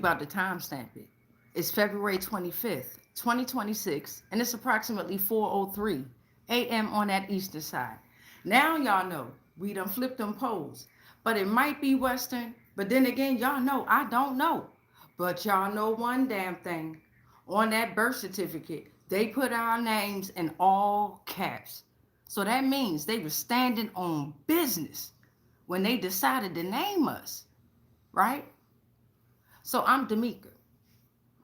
About to timestamp it. It's February 25th, 2026, and it's approximately 4:03 a.m. on that eastern side. Now y'all know we done flipped them poles, but it might be Western, but then again, y'all know I don't know. But y'all know one damn thing. On that birth certificate, they put our names in all caps. So that means they were standing on business when they decided to name us, right? So I'm D'Amica.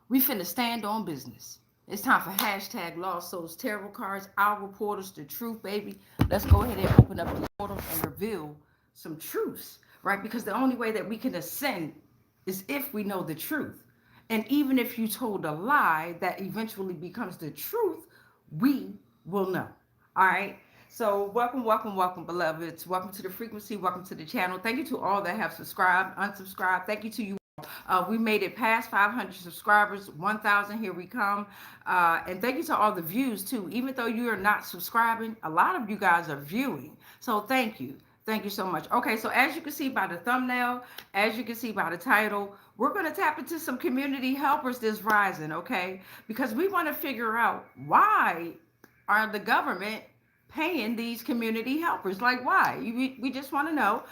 We finna stand on business. It's time for hashtag Lost Souls Tarot Cards, our reporters, the truth, baby. Let's go ahead and open up the portal and reveal some truths, right? Because the only way that we can ascend is if we know the truth. And even if you told a lie that eventually becomes the truth, we will know. All right. So welcome, welcome, welcome, beloveds. Welcome to the frequency. Welcome to the channel. Thank you to all that have subscribed, unsubscribed. Thank you to you. We made it past 500 subscribers, 1,000, here we come. And thank you to all the views too. Even though you are not subscribing, a lot of you guys are viewing. So thank you. Thank you so much. Okay, so as you can see by the thumbnail, as you can see by the title, we're going to tap into some community helpers this rising, okay? Because we want to figure out why are the government paying these community helpers? Like, why? We just want to know.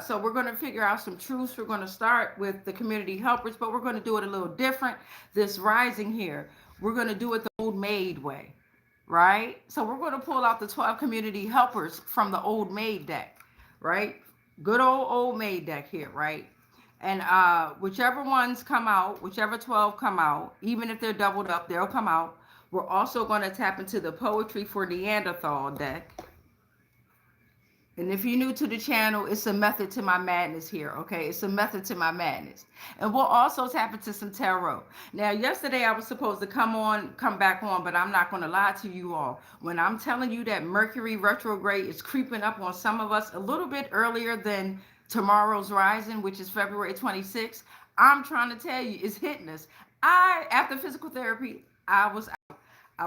So we're going to figure out some truths. We're going to start with the community helpers, but we're going to do it a little different this rising here. We're going to do it the old maid way, right? So we're going to pull out the 12 community helpers from the old maid deck, right? Good old maid deck here, right? And whichever ones come out, whichever 12 come out, even if they're doubled up, they'll come out. We're also going to tap into the Poetry for Neanderthal deck. And if you're new to the channel, it's a method to my madness here, okay? It's a method to my madness. And we'll also tap into some tarot. Now, yesterday I was supposed to come back on, but I'm not going to lie to you all. When I'm telling you that Mercury retrograde is creeping up on some of us a little bit earlier than tomorrow's rising, which is February 26th, I'm trying to tell you, it's hitting us. After physical therapy, I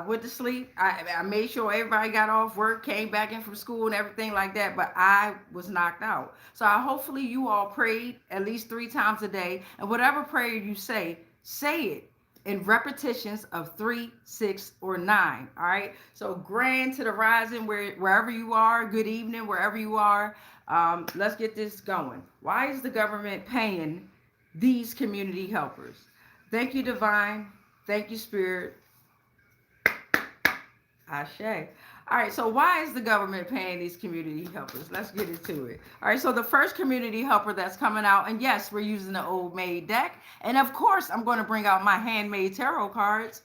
went to sleep. I made sure everybody got off work, came back in from school and everything like that, but I was knocked out. So hopefully you all prayed at least 3 times a day. And whatever prayer you say it in repetitions of 3, 6, or 9. All right. So grand to the rising wherever you are. Good evening, wherever you are. Let's get this going. Why is the government paying these community helpers? Thank you, Divine. Thank you, Spirit. Ashe. All right, so why is the government paying these community helpers? Let's get into it. All right, so the first community helper that's coming out, and yes, we're using the old maid deck. And of course, I'm going to bring out my handmade tarot cards.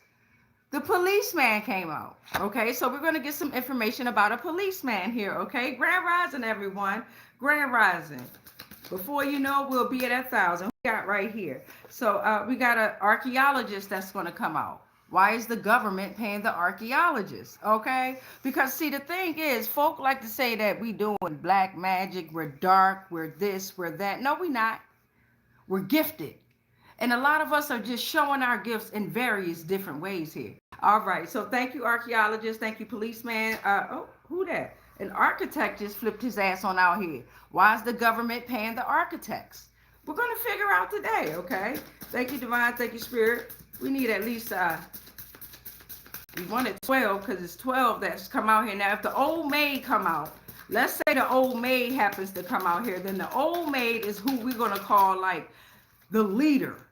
The policeman came out. Okay, so we're going to get some information about a policeman here. Okay, Grand Rising, everyone. Grand Rising. Before you know, we'll be at 1,000. We got right here. So we got an archaeologist that's going to come out. Why is the government paying the archaeologists? Okay, because see, the thing is, folk like to say that we doing black magic, we're dark, we're this, we're that. No, we're not. We're gifted. And a lot of us are just showing our gifts in various different ways here. All right, so thank you, archaeologists. Thank you, policeman. Who that? An architect just flipped his ass on out here. Why is the government paying the architects? We're going to figure out today, okay? Thank you, Divine. Thank you, Spirit. We need at least, we wanted 12 because it's 12 that's come out here. Now, if the old maid come out, let's say the old maid happens to come out here, then the old maid is who we're going to call like the leader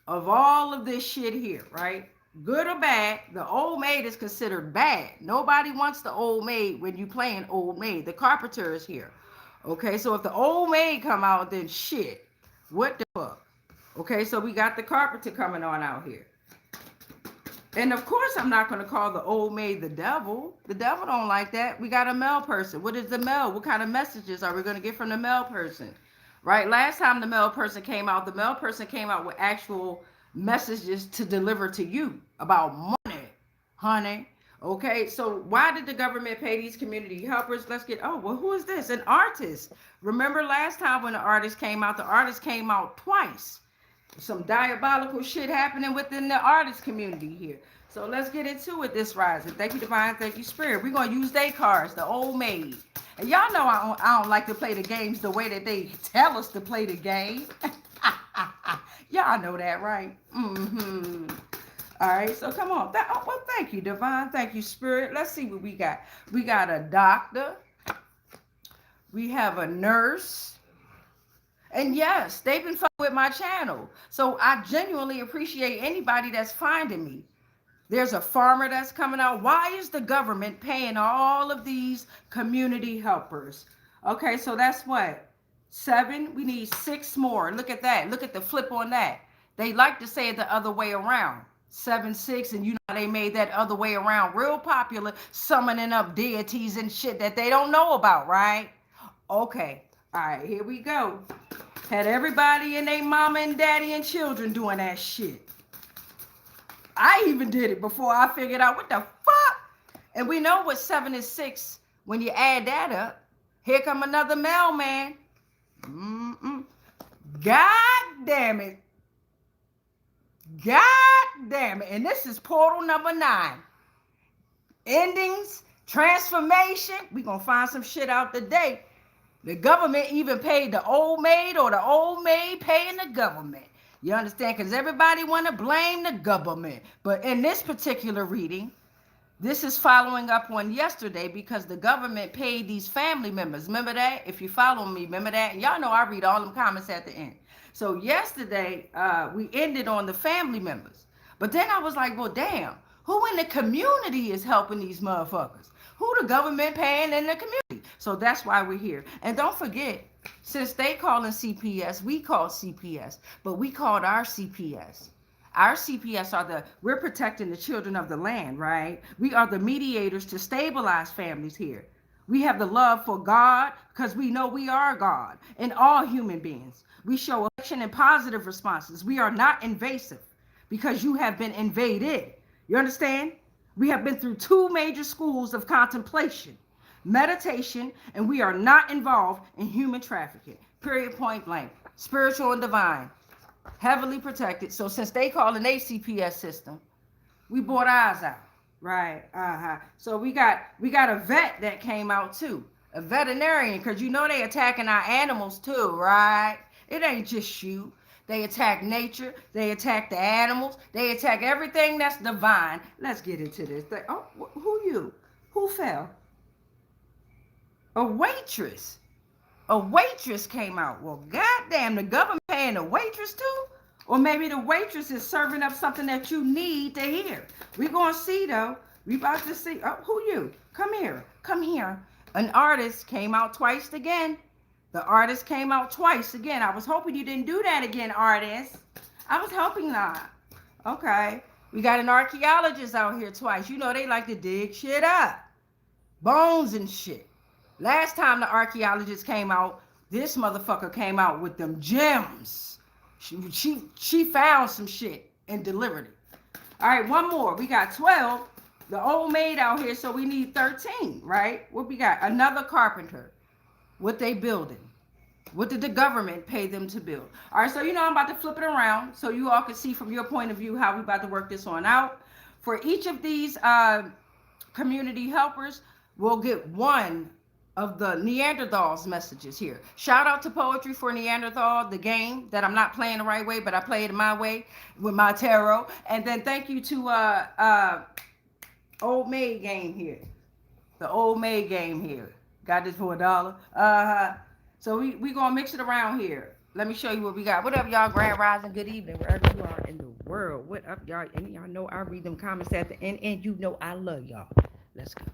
of all of this shit here, right? Good or bad, the old maid is considered bad. Nobody wants the old maid when you playing old maid. The carpenter is here. Okay, so if the old maid come out, then shit. What the fuck? Okay, so we got the carpenter coming on out here. And of course, I'm not going to call the old maid the devil. The devil don't like that. We got a male person. What is the male? What kind of messages are we going to get from the male person? Right? Last time the male person came out with actual messages to deliver to you about money, honey. Okay, so why did the government pay these community helpers? Let's get, who is this? An artist. Remember last time when the artist came out twice. Some diabolical shit happening within the artist community here. So let's get into it this rising. Thank you, Divine. Thank you, Spirit. We're going to use their cards, the old maid. And y'all know I don't like to play the games the way that they tell us to play the game. Y'all Y'all know that, right? Mm-hmm. All right, so come on. Well, thank you, Divine. Thank you, Spirit. Let's see what we got. We got a doctor. We have a nurse. And yes, they've been fucking with my channel. So I genuinely appreciate anybody that's finding me. There's a farmer that's coming out. Why is the government paying all of these community helpers? Okay, so that's what? 7. We need 6 more. Look at that. Look at the flip on that. They like to say it the other way around. 7, 6, and you know they made that other way around real popular, summoning up deities and shit that they don't know about, right? Okay, all right, here we go. Had everybody and their mama and daddy and children doing that shit. I even did it before I figured out what the fuck. And we know what 7 and 6, when you add that up, here come another mailman. God damn it. God damn it. And this is portal number 9. Endings, transformation. We're going to find some shit out today. The government even paid the old maid, or the old maid paying the government. You understand? Because everybody want to blame the government. But in this particular reading, this is following up on yesterday, because the government paid these family members. Remember that? If you follow me, remember that? And y'all know I read all them comments at the end. So yesterday, we ended on the family members. But then I was like, well, damn, who in the community is helping these motherfuckers? Who the government paying in the community? So that's why we're here. And don't forget, since they calling CPS, we call CPS, but we called our CPS. Our CPS we're protecting the children of the land, right? We are the mediators to stabilize families here. We have the love for God, because we know we are God and all human beings. We show affection and positive responses. We are not invasive, because you have been invaded. You understand? We have been through 2 major schools of contemplation, meditation, and we are not involved in human trafficking. Period, point blank. Spiritual and divine. Heavily protected. So since they call an ACPS system, we bought ours out. Right. So we got a vet that came out too. A veterinarian, because you know they attacking our animals too, right? It ain't just you. They attack nature. They attack the animals. They attack everything that's divine. Let's get into this. Who you? Who fell? A waitress. A waitress came out. Well, goddamn, the government paying the waitress too? Or maybe the waitress is serving up something that you need to hear. We're going to see, though. We about to see. Oh, who you? Come here. Come here. An artist came out twice again. The artist came out twice again. I was hoping you didn't do that again, artist. I was hoping not. Okay. We got an archaeologist out here twice. You know they like to dig shit up. Bones and shit. Last time the archaeologist came out, this motherfucker came out with them gems. She found some shit and delivered it. All right, one more. We got 12. The old maid out here, so we need 13, right? What we got? Another carpenter. What they building? What did the government pay them to build? All right, so you know I'm about to flip it around so you all can see from your point of view how we about to work this on out. For each of these community helpers, we'll get one of the Neanderthals messages here. Shout out to Poetry for Neanderthal, the game that I'm not playing the right way, but I play it my way with my tarot. And then thank you to Old Maid game here. The Old Maid game here. Got this for $1. So we gonna mix it around here. Let me show you what we got. What up, y'all? Grand Rising, good evening, wherever you are in the world. What up, y'all? And y'all know I read them comments at the end, and you know I love y'all. Let's go.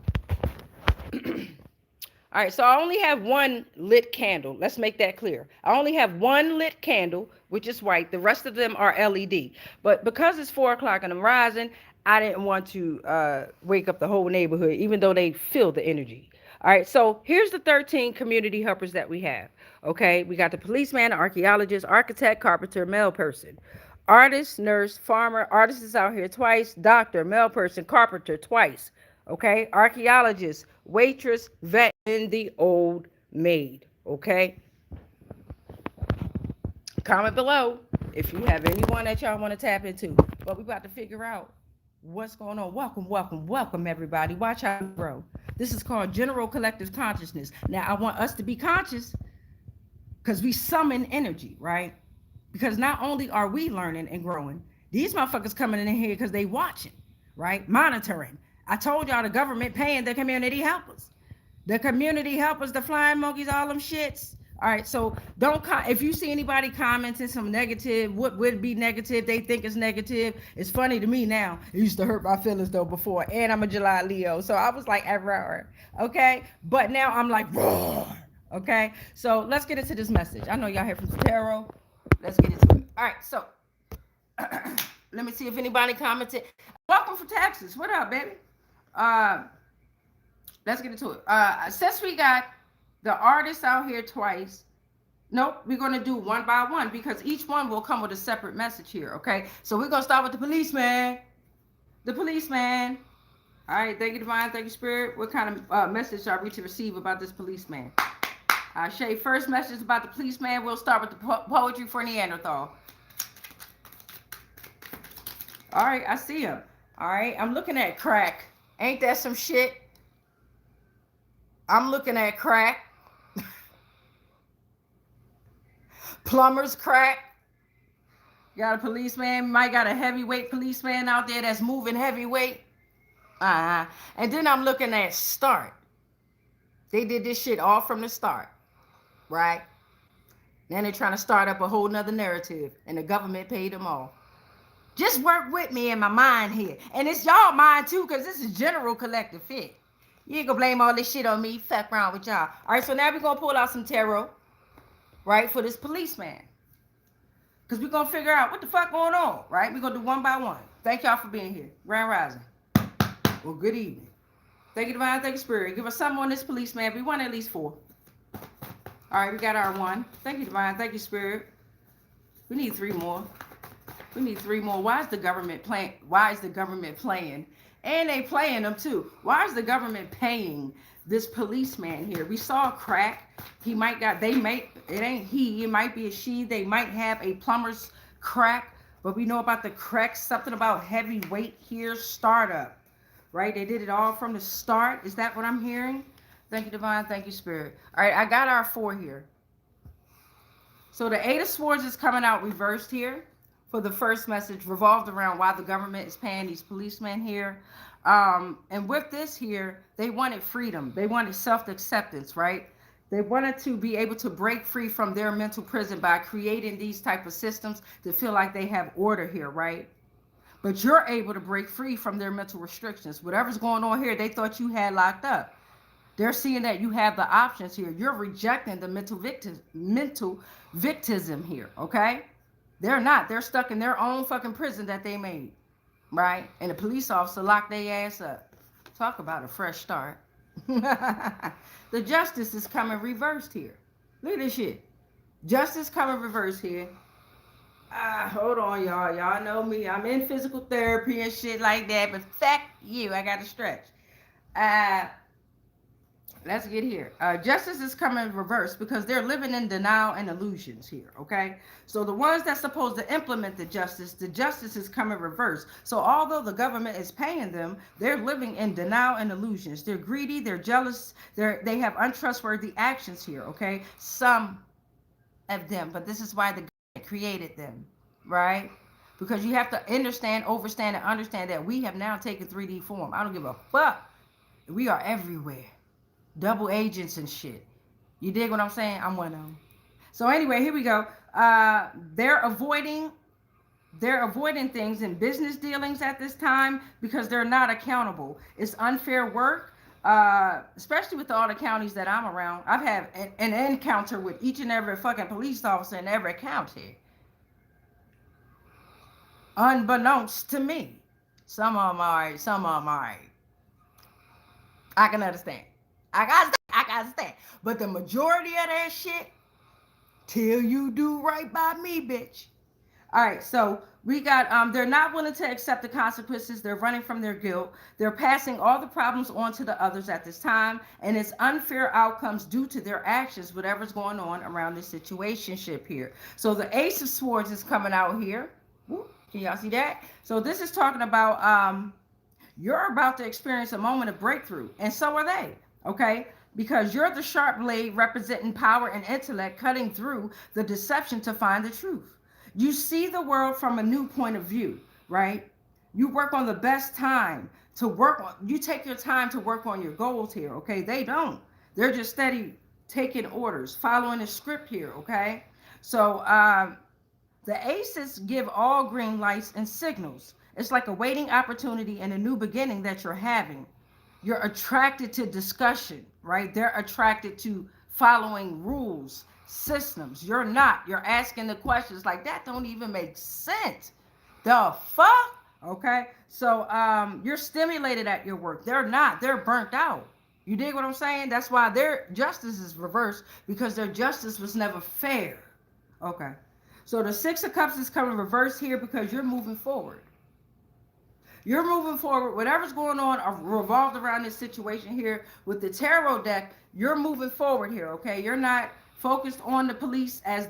All right, so I only have one lit candle. Let's make that clear. I only have one lit candle, which is white. The rest of them are LED. But because it's 4 o'clock and I'm rising, I didn't want to wake up the whole neighborhood, even though they feel the energy. All right, so here's the 13 community helpers that we have. Okay, we got the policeman, archaeologist, architect, carpenter, mail person, artist, nurse, farmer. Artist is out here twice. Doctor, mail person, carpenter twice. Okay, archaeologist, waitress, vet, and the old maid. Okay, comment below if you have anyone that y'all want to tap into. But we about to figure out what's going on. Welcome, everybody. Watch how we grow. This is called general collective consciousness. Now, I want us to be conscious because we summon energy, right? Because not only are we learning and growing, these motherfuckers coming in here because they watching, right? Monitoring. I told y'all the government paying the community helpers. The community helpers, the flying monkeys, all them shits. All right, so don't if you see anybody commenting some negative, what would be negative, they think it's negative. It's funny to me now. It used to hurt my feelings though before, and I'm a July Leo, so I was like, roar, okay. But now I'm like, roar, okay. So let's get into this message. I know y'all heard from tarot. Let's get into it. All right, so let me see if anybody commented. Welcome from Texas. What up, baby? Uh, let's get into it. Since we got the artists out here twice, nope, we're going to do one by one because each one will come with a separate message here, okay? So we're going to start with the policeman. The policeman. All right, thank you, Divine. Thank you, Spirit. What kind of message are we to receive about this policeman? Shay, first message about the policeman. We'll start with the poetry for Neanderthal. All right, I see him. All right, I'm looking at crack. Ain't that some shit? I'm looking at crack. Plumber's crack. Got a policeman. Might got a heavyweight policeman out there that's moving heavyweight. And then I'm looking at start. They did this shit all from the start. Right? Then they're trying to start up a whole nother narrative. And the government paid them all. Just work with me in my mind here. And it's y'all mind too, because this is general collective fit. You ain't gonna blame all this shit on me. Fuck around with y'all. All right, so now we're gonna pull out some tarot, right, for this policeman. Because we're gonna figure out what the fuck going on, right? We're gonna do one by one. Thank y'all for being here. Grand Rising. Well, good evening. Thank you, Divine. Thank you, Spirit. Give us something on this policeman. We want at least 4. All right, we got our 1. Thank you, Divine. Thank you, Spirit. We need 3 more. We need 3 more. Why is the government playing? Why is the government playing? And they playing them too. Why is the government paying this policeman here? We saw a crack. He might got, they might, it ain't he, it might be a she. They might have a plumber's crack, but we know about the crack, something about heavyweight here, startup, right? They did it all from the start. Is that what I'm hearing? Thank you, Divine. Thank you, Spirit. All right, I got our 4 here. So the 8 of Swords is coming out reversed here. For the first message, revolved around why the government is paying these policemen here. And with this here, they wanted freedom. They wanted self-acceptance, right? They wanted to be able to break free from their mental prison by creating these type of systems to feel like they have order here, right? But you're able to break free from their mental restrictions. Whatever's going on here, they thought you had locked up. They're seeing that you have the options here. You're rejecting the mental victim here, okay? They're not. They're stuck in their own fucking prison that they made, right? And the police officer locked their ass up. Talk about a fresh start. The justice is coming reversed here. Look at this shit. Justice coming reversed here. Hold on, y'all. Y'all know me. I'm in physical therapy and shit like that, but fuck you. I got to stretch. Let's get here. Justice is coming reverse because they're living in denial and illusions here, okay? So the ones that's supposed to implement the justice is coming reverse. So although the government is paying them, they're living in denial and illusions. They're greedy, they're jealous, they have untrustworthy actions here, okay? Some of them, but this is why the government created them, right? Because you have to understand, overstand, and understand that we have now taken 3D form. I don't give a fuck. We are everywhere. Double agents and shit. You dig what I'm saying? I'm one of them. So anyway, here we go. They're avoiding things in business dealings at this time because they're not accountable. It's unfair work, especially with all the counties that I'm around. I've had an encounter with each and every fucking police officer in every county. Unbeknownst to me. Some of them are right, some of them are right. I can understand. I got to stand. But the majority of that shit, till you do right by me, bitch. All right, so we got, they're not willing to accept the consequences. They're running from their guilt. They're passing all the problems on to the others at this time. And it's unfair outcomes due to their actions, whatever's going on around this situationship here. So the Ace of Swords is coming out here. Woo, can y'all see that? So this is talking about, you're about to experience a moment of breakthrough. And so are they. Okay, because you're the sharp blade representing power and intellect, cutting through the deception to find the truth. You see the world from a new point of view, right? You work on the best time to work on, you take your time to work on your goals here, okay? They don't. They're just steady taking orders, following a script here, okay? So the aces give all green lights and signals. It's like a waiting opportunity and a new beginning that you're having. You're attracted to discussion, right? They're attracted to following rules, systems. You're not. You're asking the questions like, that don't even make sense. The fuck? Okay? So you're stimulated at your work. They're not. They're burnt out. You dig what I'm saying? That's why their justice is reversed, because their justice was never fair. Okay. So the Six of Cups is coming reverse here because you're moving forward. You're moving forward. Whatever's going on revolved around this situation here with the tarot deck. You're moving forward here, okay? You're not focused on the police as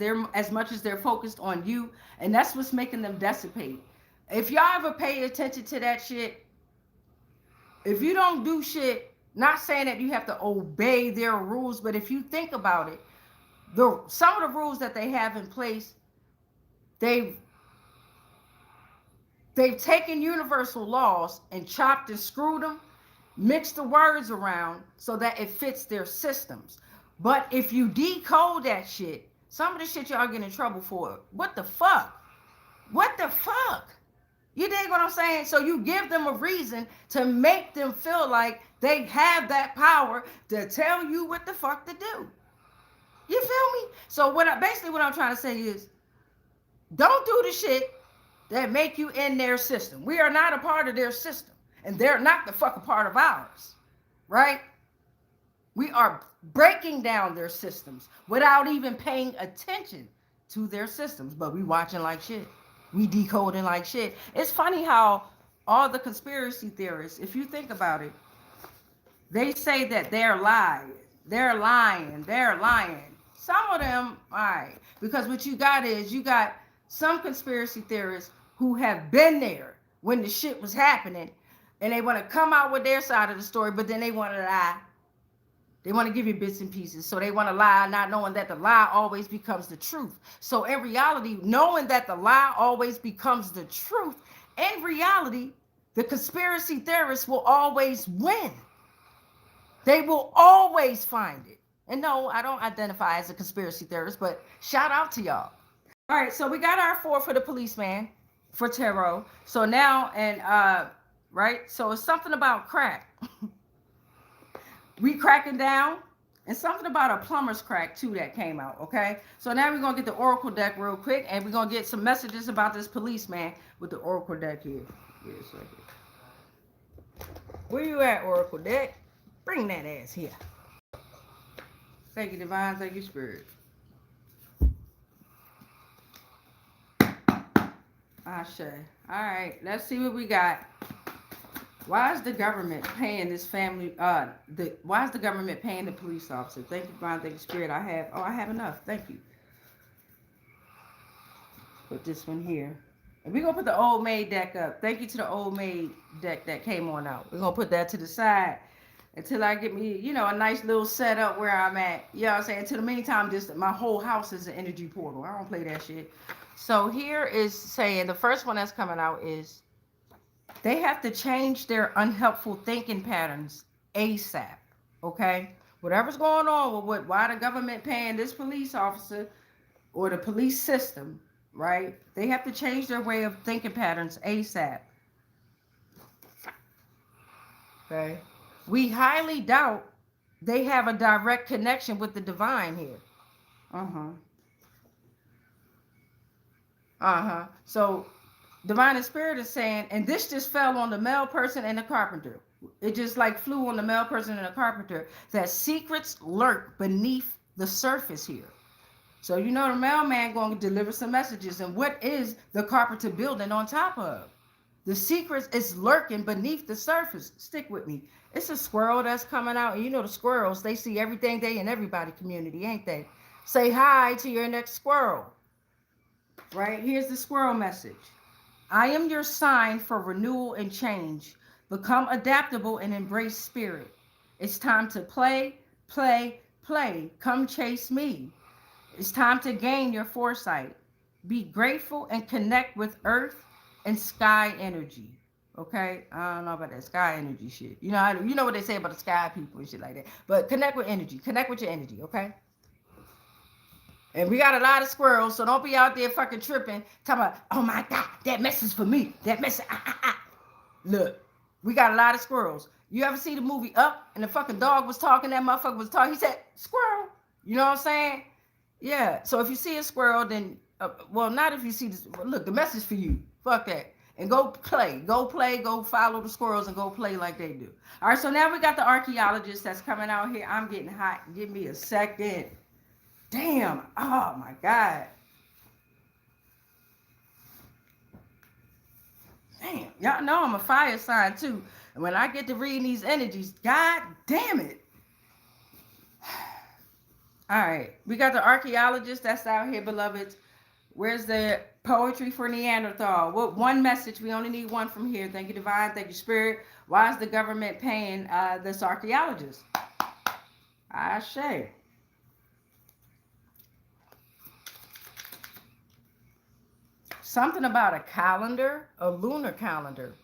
much as they're focused on you, and that's what's making them dissipate. If y'all ever pay attention to that shit, if you don't do shit, not saying that you have to obey their rules, but if you think about it, some of the rules that they have in place, they've taken universal laws and chopped and screwed them, mixed the words around so that it fits their systems. But if you decode that shit, some of the shit y'all get in trouble for. What the fuck? What the fuck? You dig what I'm saying? So you give them a reason to make them feel like they have that power to tell you what the fuck to do. You feel me? So basically what I'm trying to say is, don't do the shit that make you in their system. We are not a part of their system, and they're not the fuck a part of ours, right? We are breaking down their systems without even paying attention to their systems, but we watching like shit. We decoding like shit. It's funny how all the conspiracy theorists, if you think about it, they say that they're lying. They're lying. They're lying. Some of them, all right, because what you got is you got some conspiracy theorists who have been there when the shit was happening, and they want to come out with their side of the story, but then they want to lie. They want to give you bits and pieces. So they want to lie, not knowing that the lie always becomes the truth. So in reality, knowing that the lie always becomes the truth, in reality, the conspiracy theorists will always win. They will always find it. And no, I don't identify as a conspiracy theorist, but shout out to y'all. All right, so we got our 4 for the policeman for tarot. So now, right? So it's something about crack. We cracking down, and something about a plumber's crack too that came out, okay? So now we're gonna get the oracle deck real quick, and we're gonna get some messages about this policeman with the oracle deck here. Wait a second. Where you at, oracle deck? Bring that ass here. Thank you, divine. Thank you, spirit. Ashe. All right, let's see what we got. Why is the government paying this family? Why is the government paying the police officer? Thank you, divine. Thank you, spirit. I have enough. Thank you. Put this one here. And we're gonna put the old maid deck up. Thank you to the old maid deck that came on out. We're gonna put that to the side until I get me, a nice little setup where I'm at. You know what I'm saying? Until the meantime, just my whole house is an energy portal. I don't play that shit. So here is saying the first one that's coming out is they have to change their unhelpful thinking patterns ASAP. Okay? Whatever's going on with why the government paying this police officer or the police system, right? They have to change their way of thinking patterns ASAP. Okay? We highly doubt they have a direct connection with the divine here. So divine and spirit is saying, and this just fell on the male person and the carpenter. It just like flew on the male person and the carpenter, that secrets lurk beneath the surface here. So the mailman going to deliver some messages, and what is the carpenter building on top of? The secrets is lurking beneath the surface. Stick with me. It's a squirrel that's coming out, and the squirrels, they see everything, they in everybody community, ain't they? Say hi to your next squirrel. Right? Here's the squirrel message. I am your sign for renewal and change. Become adaptable and embrace spirit. It's time to play, play, play. Come chase me. It's time to gain your foresight. Be grateful and connect with earth and sky energy. Okay, I don't know about that sky energy shit. You know what they say about the sky people and shit like that. But connect with energy. Connect with your energy. Okay. And we got a lot of squirrels, so don't be out there fucking tripping, talking about, oh my God, that message for me. That message, Look, we got a lot of squirrels. You ever see the movie Up and the fucking dog was talking, that motherfucker was talking, he said, squirrel. You know what I'm saying? Yeah, so if you see a squirrel, then, well, not if you see this, look, the message for you, fuck that. And go play, go follow the squirrels and go play like they do. All right, so now we got the archaeologist that's coming out here. I'm getting hot. Give me a second. Damn. Oh, my God. Damn. Y'all know I'm a fire sign, too. And when I get to reading these energies, God damn it. All right. We got the archaeologist that's out here, beloveds. Where's the poetry for Neanderthal? What one message? We only need one from here. Thank you, Divine. Thank you, Spirit. Why is the government paying this archaeologist? I say. Something about a calendar, a lunar calendar.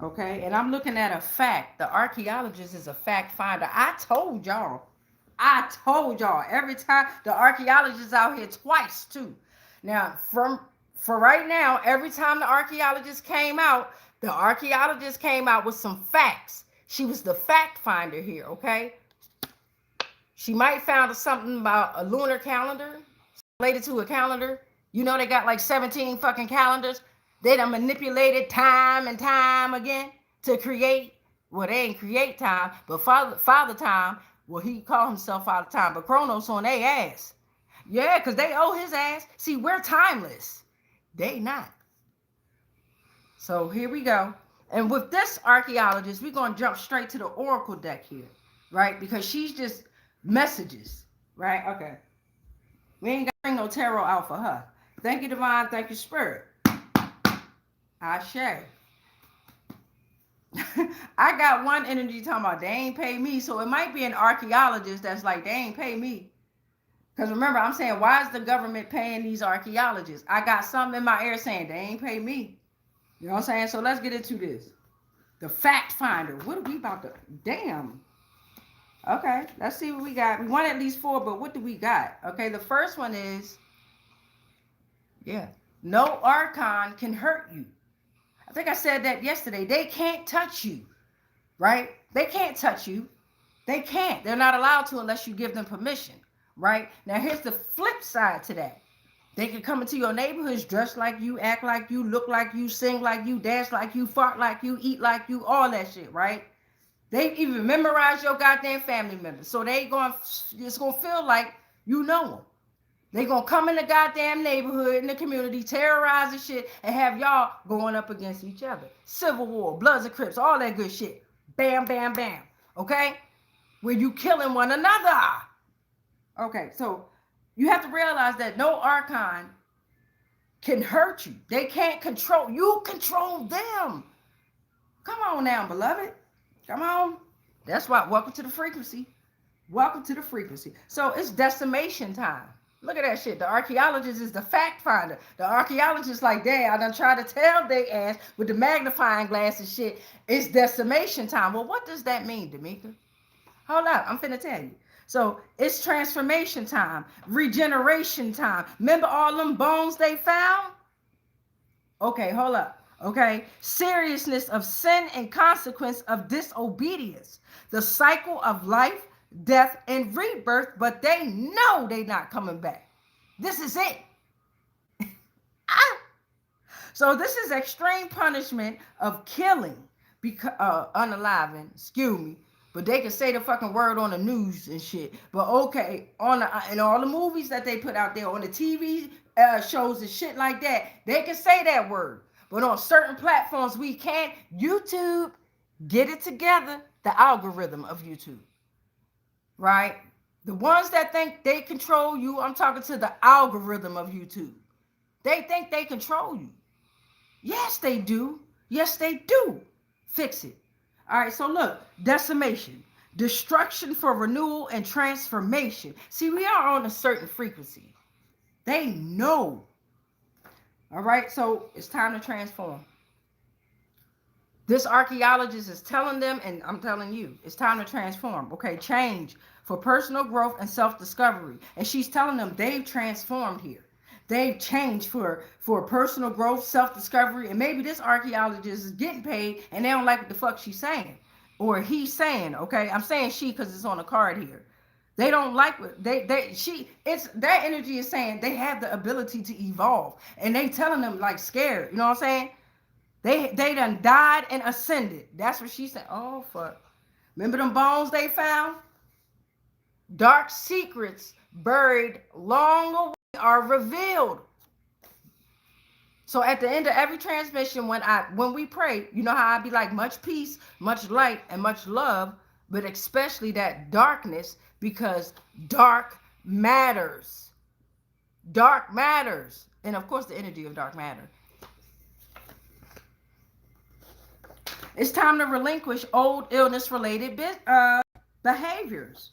Okay, and I'm looking at a fact. The archaeologist is a fact finder. I told y'all. Every time the archaeologist is out here twice too. Now, for right now, every time the archaeologist came out with some facts. She was the fact finder here, okay? She might found something about a lunar calendar related to a calendar. You know they got like 17 fucking calendars. They done manipulated time and time again to create, well, they ain't create time, but father time, well, he called himself Father Time, but Chronos on their ass. Yeah, because they owe his ass. See, we're timeless. They not. So here we go. And with this archaeologist, we're going to jump straight to the oracle deck here, right? Because she's just messages, right? Okay. We ain't got to bring no tarot out for her. Thank you, Divine. Thank you, Spirit. Ashe. I got one energy talking about they ain't pay me. So it might be an archaeologist that's like, they ain't pay me. Because remember, I'm saying, why is the government paying these archaeologists? I got something in my ear saying they ain't pay me. You know what I'm saying? So let's get into this. The fact finder. What are we about to... Damn. Okay, let's see what we got. We want at least 4, but what do we got? Okay, the first one is... Yeah. No archon can hurt you. I think I said that yesterday. They can't touch you, right? They can't touch you. They can't. They're not allowed to unless you give them permission, right? Now, here's the flip side to that. They can come into your neighborhoods, dress like you, act like you, look like you, sing like you, dance like you, fart like you, eat like you, all that shit, right? They even memorize your goddamn family members. So it's going to feel like you know them. They gonna come in the goddamn neighborhood, in the community, terrorize the shit, and have y'all going up against each other. Civil War, Bloods and Crips, all that good shit. Bam, bam, bam. Okay? Where you killing one another. Okay, so you have to realize that no archon can hurt you. They can't control. You control them. Come on now, beloved. Come on. That's why, welcome to the frequency. Welcome to the frequency. So it's decimation time. Look at that shit. The archaeologist is the fact finder. The archaeologist like, damn, I done tried to tell they ass with the magnifying glass and shit. It's decimation time. Well, what does that mean, D'Amica? Hold up. I'm finna tell you. So it's transformation time, regeneration time. Remember all them bones they found? Okay, hold up. Okay. Seriousness of sin and consequence of disobedience. The cycle of life, death, and rebirth, but they know they not coming back. This is it. So this is extreme punishment of killing, unaliving, excuse me, but they can say the fucking word on the news and shit. But okay, in all the movies that they put out there, on the TV shows and shit like that, they can say that word. But on certain platforms, we can't. YouTube, get it together. The algorithm of YouTube. Right? The ones that think they control you, I'm talking to the algorithm of YouTube. They think they control you. Yes, they do. Yes, they do. Fix it. All right, so look, decimation, destruction for renewal and transformation. See, we are on a certain frequency. They know. All right, so it's time to transform. This archaeologist is telling them, and I'm telling you, it's time to transform. Okay, change for personal growth and self-discovery. And she's telling them they've transformed here. They've changed for personal growth, self-discovery, and maybe this archaeologist is getting paid and they don't like what the fuck she's saying. Or he's saying, okay? I'm saying she because it's on the card here. They don't like what it's that energy is saying they have the ability to evolve. And they telling them like scared, you know what I'm saying? They done died and ascended. That's what she said. Oh, fuck. Remember them bones they found? Dark secrets buried long away are revealed. So at the end of every transmission, when we pray, you know how I be like, much peace, much light, and much love, but especially that darkness, because dark matters. Dark matters. And of course, the energy of dark matter. It's time to relinquish old illness-related behaviors.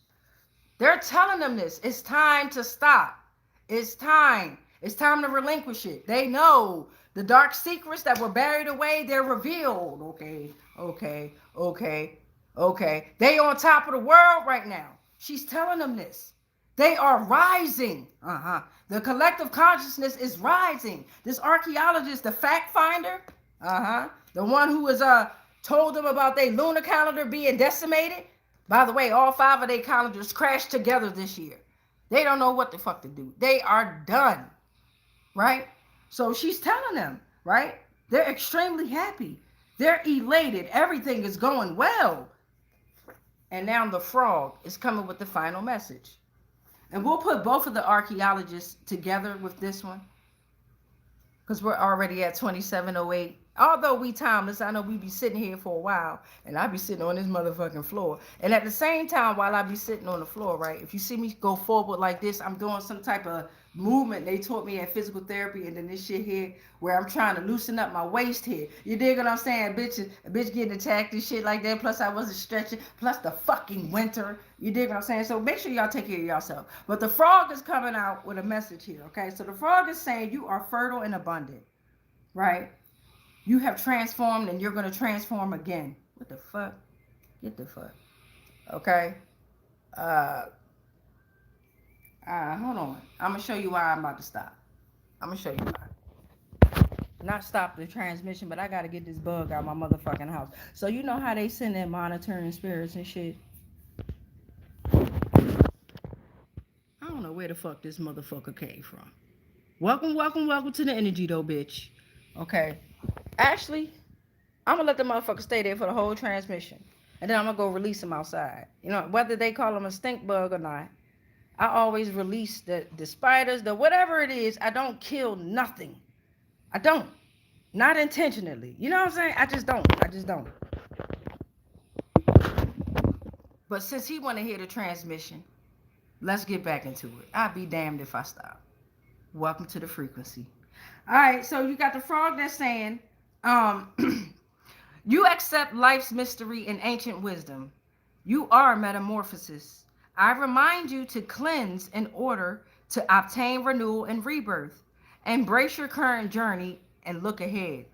They're telling them this. It's time to stop. It's time. It's time to relinquish it. They know the dark secrets that were buried away, they're revealed. Okay. They on top of the world right now. She's telling them this. They are rising. The collective consciousness is rising. This archaeologist, the fact finder, the one who was told them about their lunar calendar being decimated. By the way, all 5 of their calendars crashed together this year. They don't know what the fuck to do. They are done. Right? So she's telling them, right? They're extremely happy. They're elated. Everything is going well. And now the frog is coming with the final message. And we'll put both of the archaeologists together with this one, because we're already at 2708. Although we timeless, I know we be sitting here for a while, and I be sitting on this motherfucking floor. And at the same time, while I be sitting on the floor, right, if you see me go forward like this, I'm doing some type of movement they taught me at physical therapy, and then this shit here, where I'm trying to loosen up my waist here. You dig what I'm saying? A bitch getting attacked and shit like that, plus I wasn't stretching, plus the fucking winter. You dig what I'm saying? So make sure y'all take care of yourself. But the frog is coming out with a message here, okay? So the frog is saying you are fertile and abundant, right? You have transformed and you're going to transform again. What the fuck? Get the fuck. Okay? Hold on. I'm going to show you why I'm about to stop. I'm going to show you why. Not stop the transmission, but I got to get this bug out of my motherfucking house. So you know how they send in monitoring spirits and shit? I don't know where the fuck this motherfucker came from. Welcome to the energy though, bitch. Okay. Actually, I'm gonna let the motherfucker stay there for the whole transmission. And then I'm gonna go release him outside. You know, whether they call him a stink bug or not, I always release the spiders, the whatever it is. I don't kill nothing. I don't. Not intentionally. You know what I'm saying? I just don't. But since he wanna hear the transmission, let's get back into it. I'd be damned if I stop. Welcome to the frequency. All right, so you got the frog that's saying, you accept life's mystery and ancient wisdom. You are metamorphosis. I remind you to cleanse in order to obtain renewal and rebirth. Embrace your current journey and look ahead.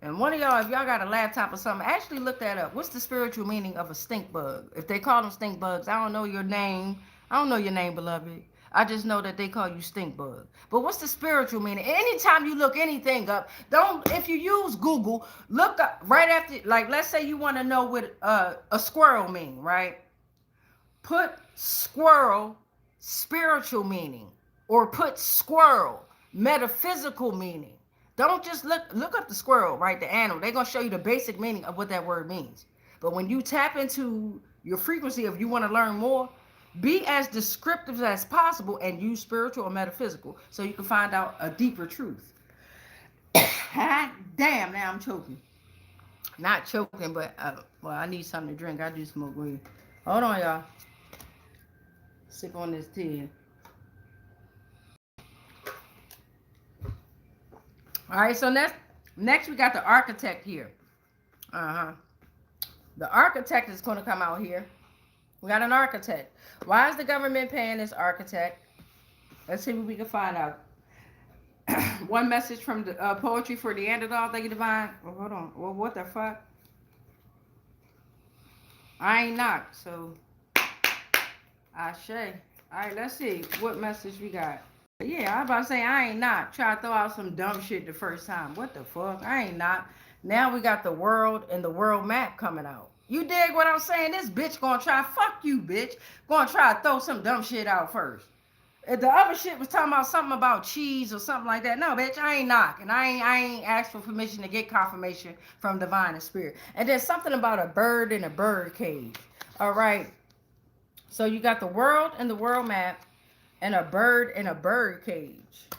And one of y'all, if y'all got a laptop or something, actually look that up. What's the spiritual meaning of a stink bug? If they call them stink bugs, I don't know your name. I don't know your name, beloved. I just know that they call you stink bug. But what's the spiritual meaning? Anytime you look anything up, if you use Google, look up right after, like, let's say you want to know what a squirrel mean, right? Put squirrel spiritual meaning, or put squirrel metaphysical meaning. Don't just look up the squirrel, right? The animal. They're going to show you the basic meaning of what that word means. But when you tap into your frequency, if you want to learn more, be as descriptive as possible and use spiritual or metaphysical so you can find out a deeper truth. Damn, now I'm choking. Not choking, but, well, I need something to drink. I do smoke weed. Hold on, y'all. Sip on this tea. All right, so next we got the architect here. The architect is going to come out here. We got an architect. Why is the government paying this architect? Let's see what we can find out. One message from the poetry for Neanderthal. Thank you, Divine. Oh, hold on. Well, what the fuck? I ain't knocked, so Ashe. All right, let's see what message we got. Yeah, I was about to say I ain't not. Try to throw out some dumb shit the first time. What the fuck? I ain't not. Now we got the world and the world map coming out. You dig what I'm saying? This bitch gonna try, fuck you, bitch. Gonna try to throw some dumb shit out first. If the other shit was talking about something about cheese or something like that, no, bitch, I ain't knocking. I ain't asked for permission to get confirmation from divine and spirit. And there's something about a bird in a bird cage. All right. So you got the world and the world map and a bird in a bird cage.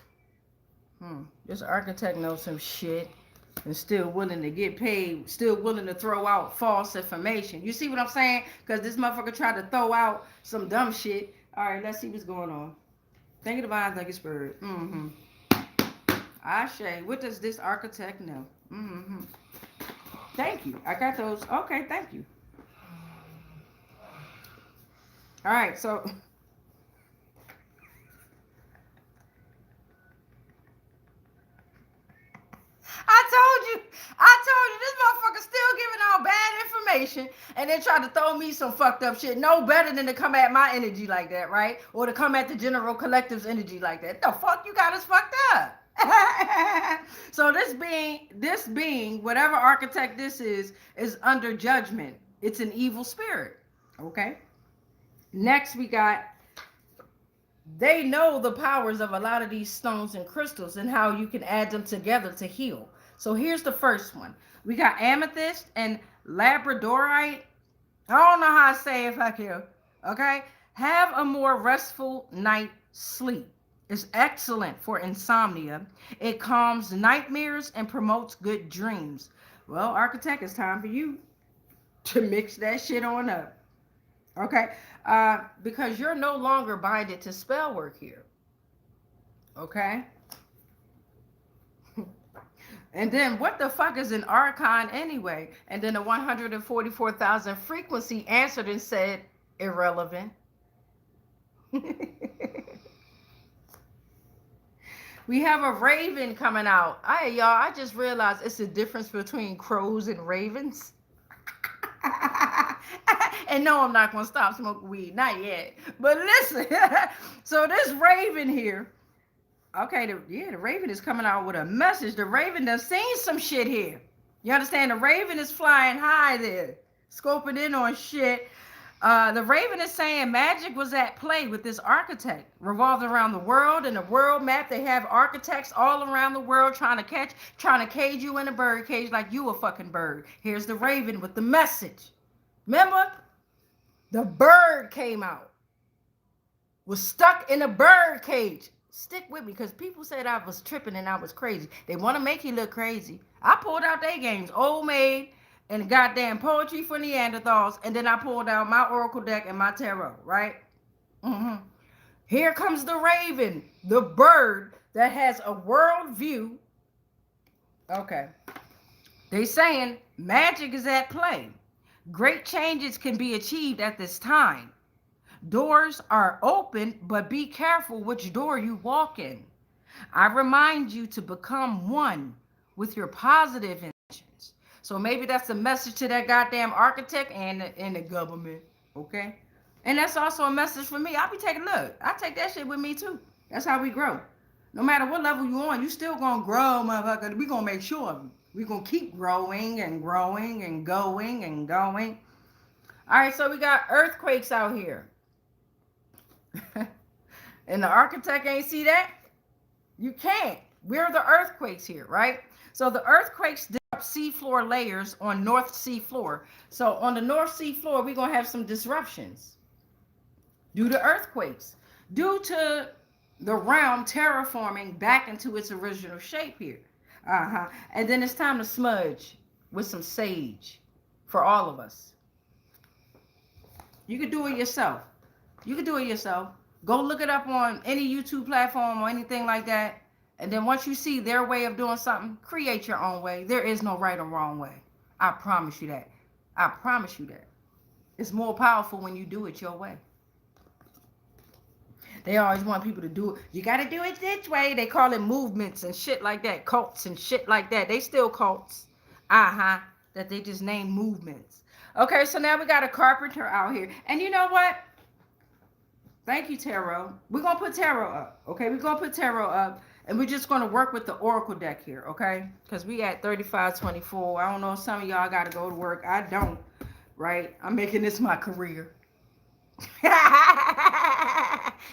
This architect knows some shit and still willing to get paid, still willing to throw out false information. You see what I'm saying? Because this motherfucker tried to throw out some dumb shit. All right, let's see what's going on. Thank you, divine, thank you, spirit. Ashe, what does this architect know? Thank you. I got those. Okay, thank you. All right, so I told you, this motherfucker still giving out bad information and then try to throw me some fucked up shit. No better than to come at my energy like that, right? Or to come at the general collective's energy like that. The fuck you got us fucked up. So this being, whatever architect this is under judgment. It's an evil spirit. Okay? Next we got, they know the powers of a lot of these stones and crystals and how you can add them together to heal. So here's the first one. We got amethyst and labradorite. I don't know how I say it fuck you. Okay? Have a more restful night sleep. It's excellent for insomnia. It calms nightmares and promotes good dreams. Well, architect, it's time for you to mix that shit on up. Okay? Because you're no longer binded to spell work here. Okay? And then what the fuck is an archon anyway? And then the 144,000 frequency answered and said irrelevant. We have a raven coming out. Y'all, I just realized it's the difference between crows and ravens. And no, I'm not going to stop smoking weed. Not yet. But listen. So this raven here. Okay, the raven is coming out with a message. The raven done seen some shit here. You understand? The raven is flying high there. Scoping in on shit. The raven is saying magic was at play with this architect. Revolved around the world. In the world map, they have architects all around the world trying to cage you in a bird cage like you a fucking bird. Here's the raven with the message. Remember? The bird came out. Was stuck in a bird cage. Stick with me, because people said I was tripping and I was crazy. They want to make you look crazy. I pulled out their games. Old Maid and goddamn poetry for Neanderthals. And then I pulled out my oracle deck and my tarot, right? Here comes the raven. The bird that has a world view. Okay. They saying magic is at play. Great changes can be achieved at this time. Doors are open, but be careful which door you walk in. I remind you to become one with your positive intentions. So maybe that's a message to that goddamn architect and the government, okay? And that's also a message for me. I'll be taking, look, I take that shit with me too. That's how we grow. No matter what level you on, you still gonna grow, motherfucker. We gonna make sure of it. We gonna keep growing and growing and going and going. All right, so we got earthquakes out here. And the architect ain't see that? You can't. We're the earthquakes here, right? So the earthquakes disrupt seafloor layers on North Sea floor. So on the North Sea floor, we're going to have some disruptions due to earthquakes, due to the realm terraforming back into its original shape here. And then it's time to smudge with some sage for all of us. You can do it yourself. You can do it yourself. Go look it up on any YouTube platform or anything like that. And then once you see their way of doing something, create your own way. There is no right or wrong way. I promise you that. I promise you that. It's more powerful when you do it your way. They always want people to do it. You got to do it this way. They call it movements and shit like that. Cults and shit like that. They still cults. That they just name movements. Okay, so now we got a carpenter out here. And you know what? Thank you, Tarot. We're going to put Tarot up. Okay, we're going to put Tarot up. And we're just going to work with the Oracle deck here, okay? Because we at 35:24. I don't know if some of y'all got to go to work. I don't, right? I'm making this my career.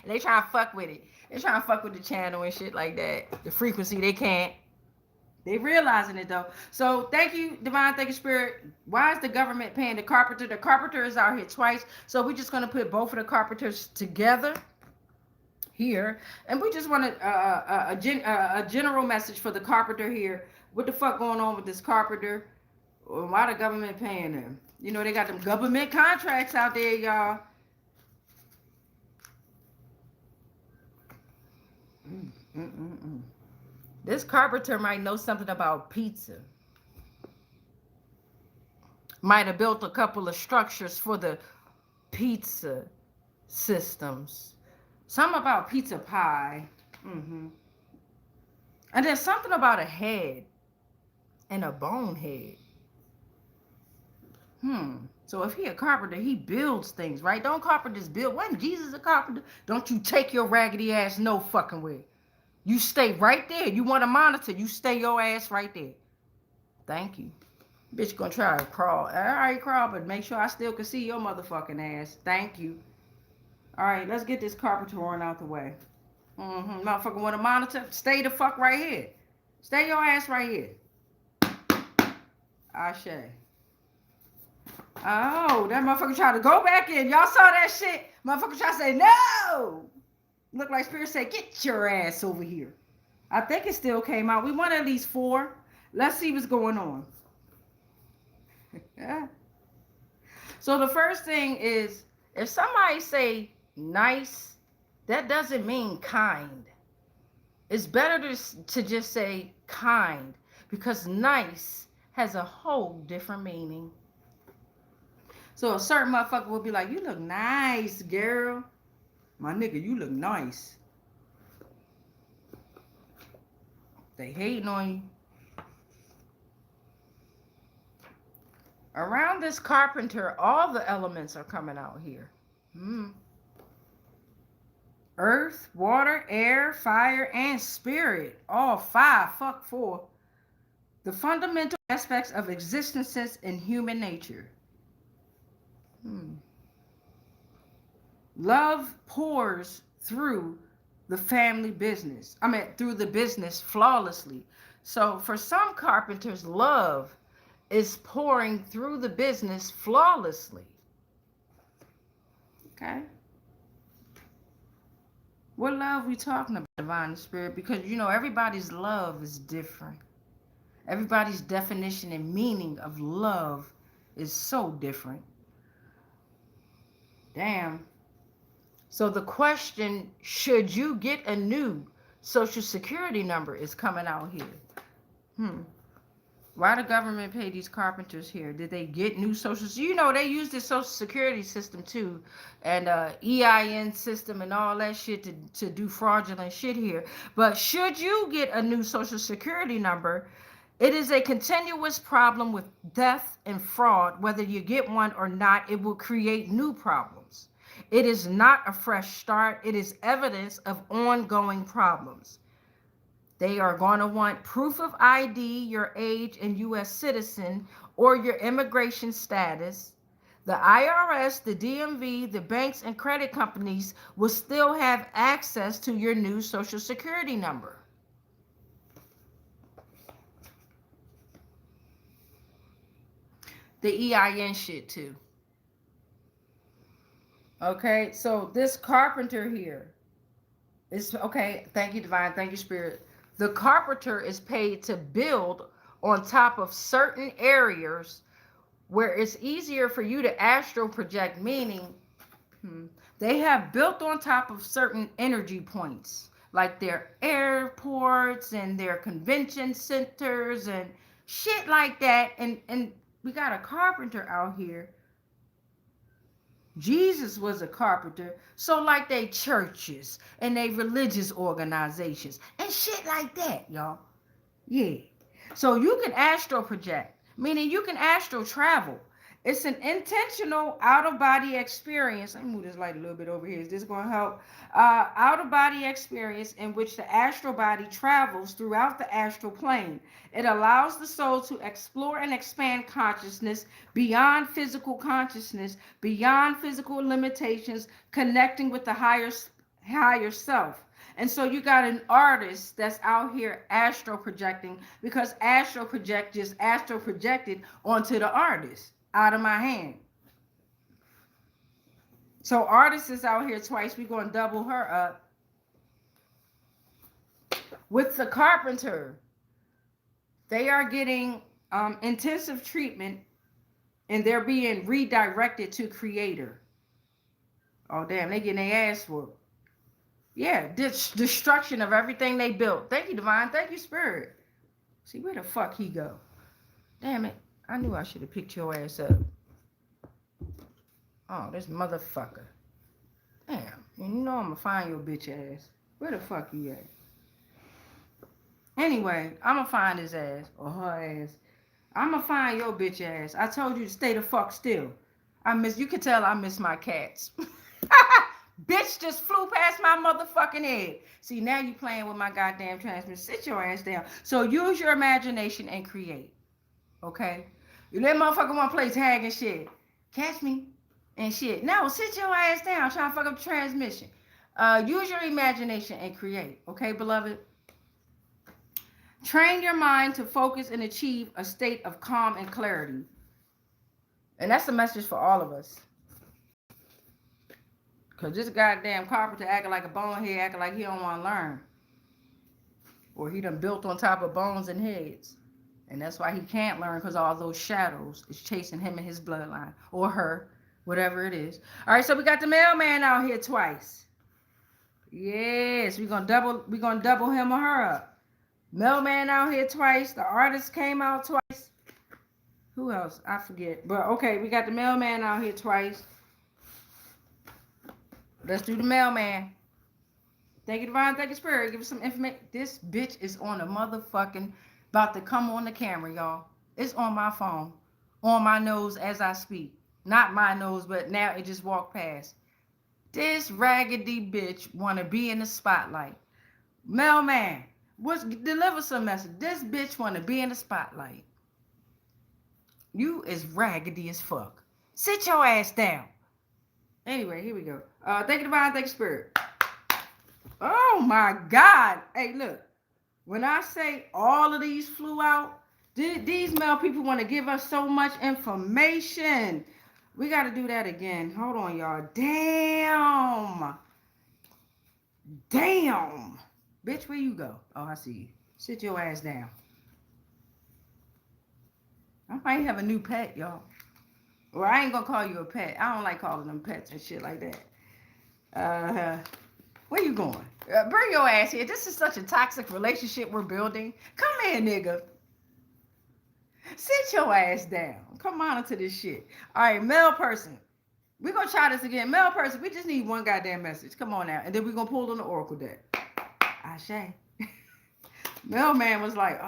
They trying to fuck with it. They trying to fuck with the channel and shit like that. The frequency, they can't. They realizing it, though. So, thank you, Divine. Thank you, Spirit. Why is the government paying the carpenter? The carpenter is out here twice. So, we're just going to put both of the carpenters together here, and we just want a general message for the carpenter here. What the fuck going on with this carpenter? Why the government paying them? You know, they got them government contracts out there, y'all. This carpenter might know something about pizza. Might have built a couple of structures for the pizza systems. Something about pizza pie. And there's something about a head and a bone head. So if he a carpenter, he builds things, right? Don't carpenters build? Wasn't Jesus a carpenter? Don't you take your raggedy ass no fucking way. You stay right there. You want to monitor, you stay your ass right there. Thank you. Bitch gonna try to crawl. All right, crawl, but make sure I still can see your motherfucking ass. Thank you. All right, let's get this carpenter on out the way. Motherfucker want to monitor? Stay the fuck right here. Stay your ass right here. Ashe. Oh, that motherfucker tried to go back in. Y'all saw that shit? Motherfucker tried to say, no. Look like Spirit said, get your ass over here. I think it still came out. We want at least 4. Let's see what's going on. So the first thing is, if somebody say nice, that doesn't mean kind. It's better to just say kind, because nice has a whole different meaning. So a certain motherfucker will be like, you look nice, girl. My nigga, you look nice. They hating on you. Around this carpenter, all the elements are coming out here. Earth, water, air, fire, and spirit. All 5. Fuck 4. The fundamental aspects of existence in human nature. Love pours through the family business. Through the business flawlessly. So for some carpenters, love is pouring through the business flawlessly. Okay? What love we talking about, Divine Spirit? Because, you know, everybody's love is different. Everybody's definition and meaning of love is so different. Damn. So the question, should you get a new social security number, is coming out here. Why the government pay these carpenters here? Did they get new social? You know, they use this social security system too, and EIN system and all that shit to do fraudulent shit here. But should you get a new social security number, it is a continuous problem with theft and fraud. Whether you get one or not, it will create new problems. It is not a fresh start. It is evidence of ongoing problems. They are going to want proof of ID, your age and U.S. citizen, or your immigration status. The IRS, the DMV, the banks, and credit companies will still have access to your new social security number. The EIN shit too. Okay, so this carpenter here is, okay, thank you, Divine, thank you, Spirit. The carpenter is paid to build on top of certain areas where it's easier for you to astral project, meaning they have built on top of certain energy points, like their airports and their convention centers and shit like that. And we got a carpenter out here Jesus was a carpenter, so like they churches and they religious organizations and shit like that, y'all. Yeah. So you can astral project, meaning you can astral travel. It's an intentional out of body experience. Let me move this light a little bit over here. Is this going to help? Out of body experience in which the astral body travels throughout the astral plane. It allows the soul to explore and expand consciousness beyond physical consciousness, beyond physical limitations, connecting with the higher self. And so you got an artist that's out here astral projecting, because astral project just astral projected onto the artist out of my hand. So artist is out here twice. We're going to double her up. With the carpenter, they are getting intensive treatment and they're being redirected to creator. Oh, damn, they getting their ass whooped. Yeah, destruction of everything they built. Thank you, Divine. Thank you, Spirit. See, where the fuck he go? Damn it. I knew I should have picked your ass up. Oh, this motherfucker. Damn. You know I'm going to find your bitch ass. Where the fuck he at? Anyway, I'm going to find his ass or her ass. I'm going to find your bitch ass. I told you to stay the fuck still. You can tell I miss my cats. Bitch just flew past my motherfucking head. See, now you playing with my goddamn transmission. Sit your ass down. So use your imagination and create. Okay? You let motherfucker want to play tag and shit. Catch me and shit. No, sit your ass down. Trying to fuck up the transmission. Use your imagination and create. Okay, beloved? Train your mind to focus and achieve a state of calm and clarity. And that's a message for all of us. Because this goddamn carpenter acting like a bonehead, acting like he don't want to learn. Or he done built on top of bones and heads. And that's why he can't learn, because all those shadows is chasing him and his bloodline. Or her, whatever it is. All right, so we got the mailman out here twice. Yes, we're gonna double him or her up. Mailman out here twice. The artist came out twice. Who else? I forget. But okay, we got the mailman out here twice. Let's do the mailman. Thank you, Divine. Thank you, Spirit. Give us some information. This bitch is on a motherfucking, about to come on the camera, y'all. It's on my phone. On my nose as I speak. Not my nose, but now it just walked past. This raggedy bitch want to be in the spotlight. Mailman, deliver some message. This bitch want to be in the spotlight. You is raggedy as fuck. Sit your ass down. Anyway, here we go. Thank you, Divine. Thank you, Spirit. Oh, my God. Hey, look. When I say all of these flew out, these male people want to give us so much information. We got to do that again. Hold on, y'all. Damn. Damn. Bitch, where you go? Oh, I see you. Sit your ass down. I might have a new pet, y'all. Well, I ain't gonna call you a pet. I don't like calling them pets and shit like that. Where you going? Bring your ass here. This is such a toxic relationship we're building. Come here, nigga. Sit your ass down. Come on into this shit. All right, male person. We're gonna try this again. Male person, we just need one goddamn message. Come on now. And then we're gonna pull on the oracle deck. Ashe. Mailman was like,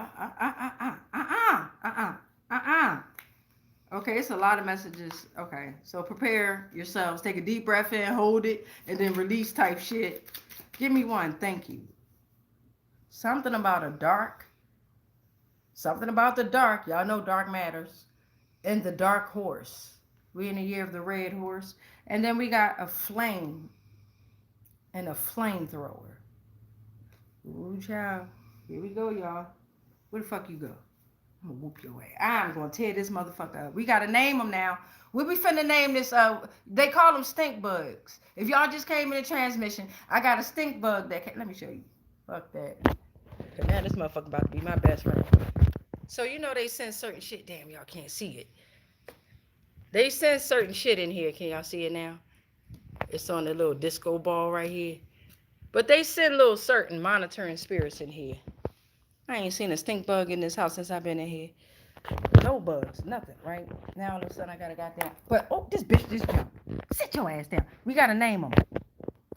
Okay, it's a lot of messages. Okay, so prepare yourselves. Take a deep breath in, hold it, and then release type shit. Give me one. Thank you. Something about a dark. Something about the dark. Y'all know dark matters. And the dark horse. We in the year of the red horse. And then we got a flame and a flamethrower. Ooh, child. Here we go, y'all. Where the fuck you go? I'm gonna whoop your ass. I'm gonna tear this motherfucker up. We gotta name them now. We finna name this, they call them stink bugs. If y'all just came in the transmission, I got a stink bug that let me show you. Fuck that. Cause now this motherfucker about to be my best friend. So you know they send certain shit. Damn, y'all can't see it. They send certain shit in here. Can y'all see it now? It's on the little disco ball right here. But they send little certain monitoring spirits in here. I ain't seen a stink bug in this house since I've been in here. No bugs, nothing, right? Now all of a sudden I got a goddamn. But oh, this bitch just jumped. Sit your ass down. We gotta name him.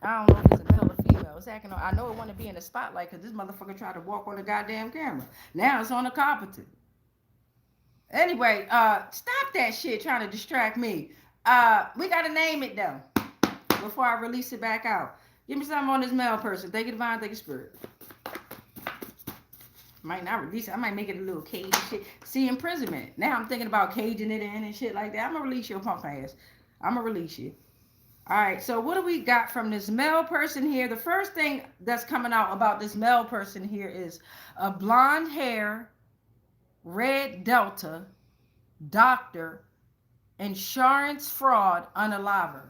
I don't know if it's a male or female. It's acting. I know it want to be in the spotlight because this motherfucker tried to walk on the goddamn camera. Now it's on the carpet. Anyway, stop that shit trying to distract me. We gotta name it though before I release it back out. Give me something on this male person. Thank you, divine. Thank you, spirit. Might not release it. I might make it a little cage and shit. See, imprisonment. Now I'm thinking about caging it in and shit like that. I'm gonna release your punk ass. I'm gonna release you. All right, so what do we got from this male person here? The first thing that's coming out about this male person here is a blonde hair, red delta, doctor, insurance fraud, unaliver.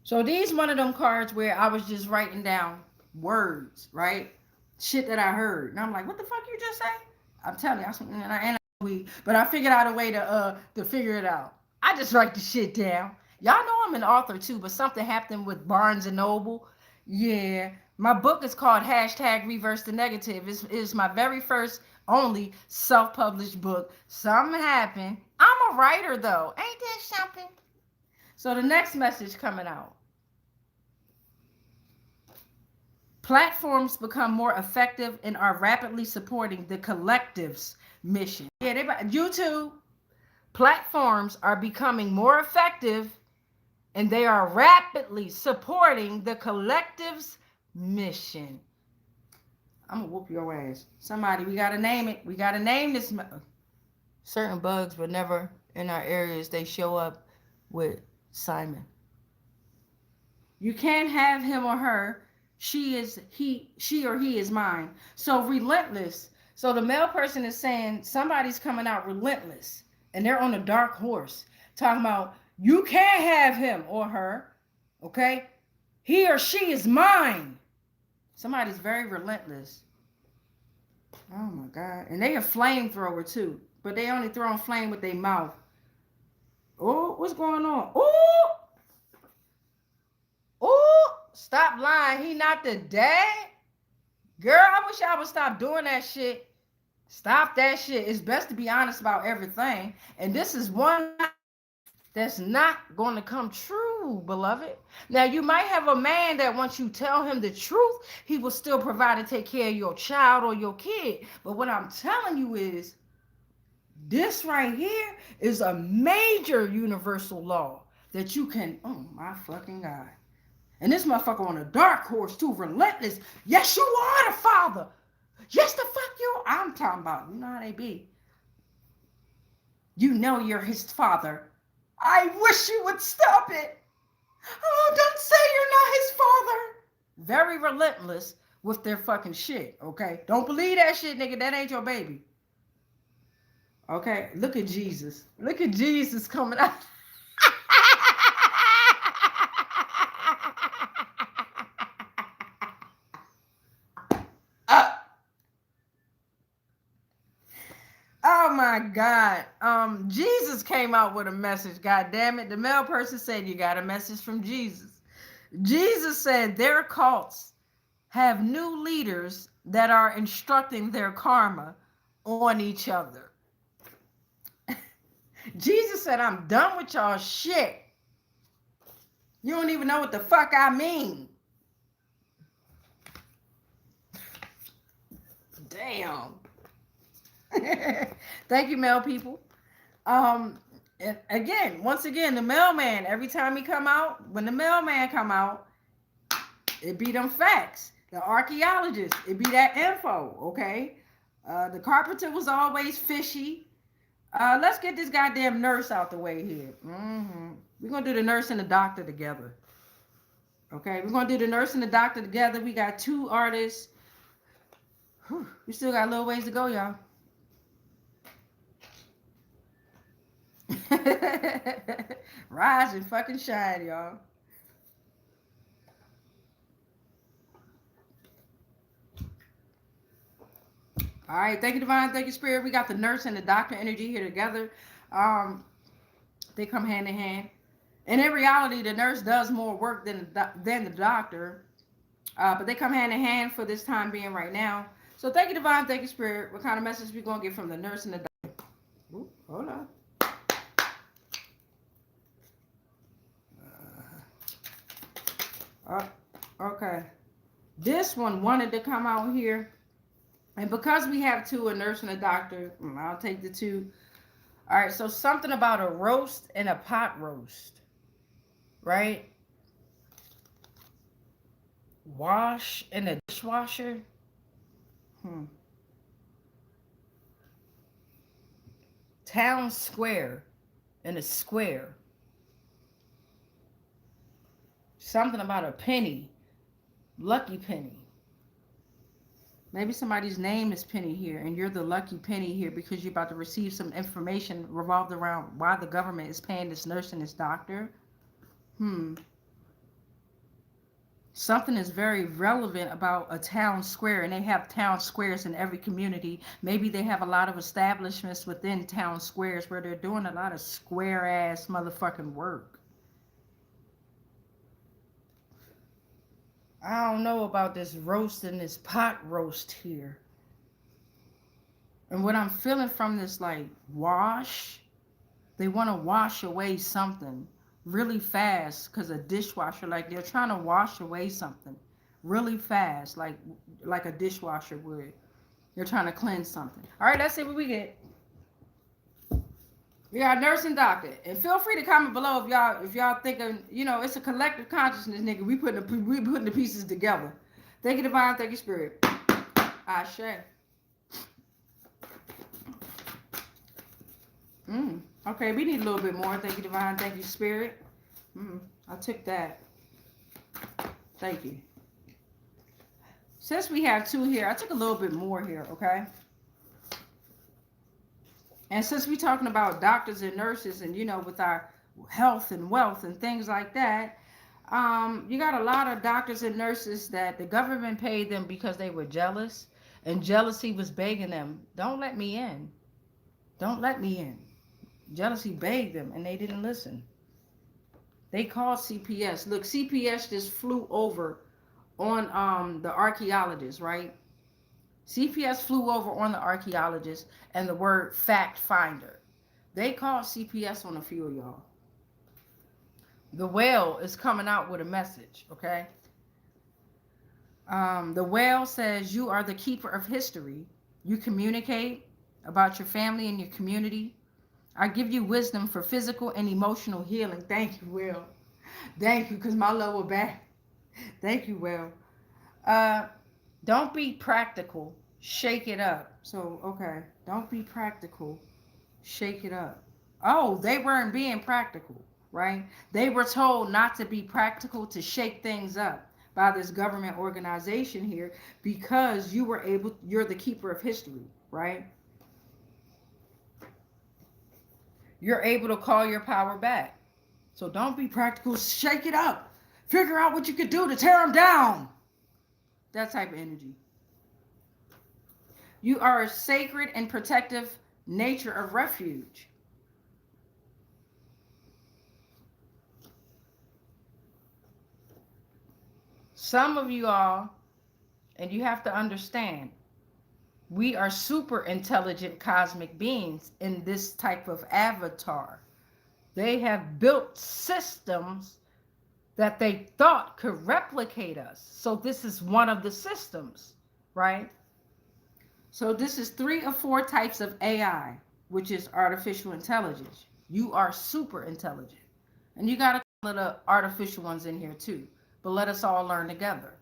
So these one of them cards where I was just writing down words, right? Shit that I heard. And I'm like, what the fuck you just say? I'm telling you, but I figured out a way to figure it out. I just write the shit down. Y'all know I'm an author too, but something happened with Barnes and Noble. Yeah, my book is called Hashtag Reverse the Negative. It's my very first, only self-published book. Something happened. I'm a writer though. Ain't that something? So the next message coming out. Platforms become more effective and are rapidly supporting the collective's mission. Yeah, YouTube platforms are becoming more effective and they are rapidly supporting the collective's mission. I'm gonna whoop your ass. Somebody, we gotta name it. We gotta name this. Certain bugs, but never in our areas. They show up with Simon. You can't have him or her. She or he is mine. So relentless. So the male person is saying somebody's coming out relentless and they're on a dark horse talking about you can't have him or her. Okay? He or she is mine. Somebody's very relentless. Oh my God. And they a flamethrower too. But they only throwing flame with their mouth. Oh, what's going on? Oh! Oh! Stop lying. He not the dad? Girl, I wish I would stop doing that shit. Stop that shit. It's best to be honest about everything. And this is one that's not going to come true, beloved. Now, you might have a man that once you tell him the truth, he will still provide and take care of your child or your kid. But what I'm telling you is, this right here is a major universal law that you can, oh my fucking God. And this motherfucker on a dark horse too, relentless. Yes, you are the father. Yes, the fuck you. I'm talking about, you know how they be. You know you're his father. I wish you would stop it. Oh, don't say you're not his father. Very relentless with their fucking shit, okay? Don't believe that shit, nigga. That ain't your baby. Okay? Look at Jesus. Look at Jesus coming out. Oh my God. Jesus came out with a message. God damn it. The male person said you got a message from Jesus. Jesus said their cults have new leaders that are instructing their karma on each other. Jesus said, I'm done with y'all shit. You don't even know what the fuck I mean. Damn. Thank you, male people. And again, once again, the mailman, every time he come out, when the mailman come out, it be them facts. The archaeologist, it be that info, okay? The carpenter was always fishy. Let's get this goddamn nurse out the way here. We're going to do the nurse and the doctor together. Okay, we're going to do the nurse and the doctor together. We got two artists. Whew, we still got a little ways to go, y'all. Rise and fucking shine, y'all. All right, thank you, divine. Thank you, spirit. We got the nurse and the doctor energy here together. They come hand in hand. And in reality, the nurse does more work than the doctor. But they come hand in hand for this time being right now. So thank you, Divine. Thank you, Spirit. What kind of message we going to get from the nurse and the doctor? Ooh, hold on. Okay. This one wanted to come out here. And because we have two, a nurse and a doctor, I'll take the two. All right, so something about a roast and a pot roast, right? Wash in a dishwasher. Town square in a square. Something about a penny. Lucky penny. Maybe somebody's name is Penny here, and you're the lucky penny here because you're about to receive some information revolved around why the government is paying this nurse and this doctor. Something is very relevant about a town square, and they have town squares in every community. Maybe they have a lot of establishments within town squares where they're doing a lot of square-ass motherfucking work. I don't know about this roast and this pot roast here. And what I'm feeling from this, like, wash, they want to wash away something really fast because a dishwasher, like, they're trying to wash away something really fast, like a dishwasher would. They're trying to cleanse something. All right, let's see what we get. We got nurse and doctor, and feel free to comment below if y'all thinking, you know, it's a collective consciousness, nigga. We putting the pieces together. Thank you, Divine. Thank you, Spirit. Ashe. Okay, we need a little bit more. Thank you, Divine. Thank you, Spirit. I took that. Thank you. Since we have two here, I took a little bit more here. Okay. And since we're talking about doctors and nurses and, you know, with our health and wealth and things like that, you got a lot of doctors and nurses that the government paid them because they were jealous, and jealousy was begging them, don't let me in. Don't let me in. Jealousy begged them, and they didn't listen. They called CPS. Look, CPS just flew over on the archaeologists, right? CPS flew over on the archaeologist and the word fact finder. They called CPS on a few of y'all. The whale is coming out with a message, okay? The whale says, you are the keeper of history. You communicate about your family and your community. I give you wisdom for physical and emotional healing. Thank you, Will. Thank you, because my lower back. Thank you, Will. Don't be practical. Shake it up. So, okay. Don't be practical. Shake it up. Oh, they weren't being practical, right? They were told not to be practical, to shake things up by this government organization here because you're the keeper of history, right? You're able to call your power back. So don't be practical. Shake it up. Figure out what you could do to tear them down. That type of energy. You are a sacred and protective nature of refuge. Some of you all, and you have to understand, we are super intelligent cosmic beings in this type of avatar. They have built systems that they thought could replicate us. So this is one of the systems, right? So this is 3 or 4 types of AI, which is artificial intelligence. You are super intelligent. And you got a couple of the artificial ones in here too. But let us all learn together.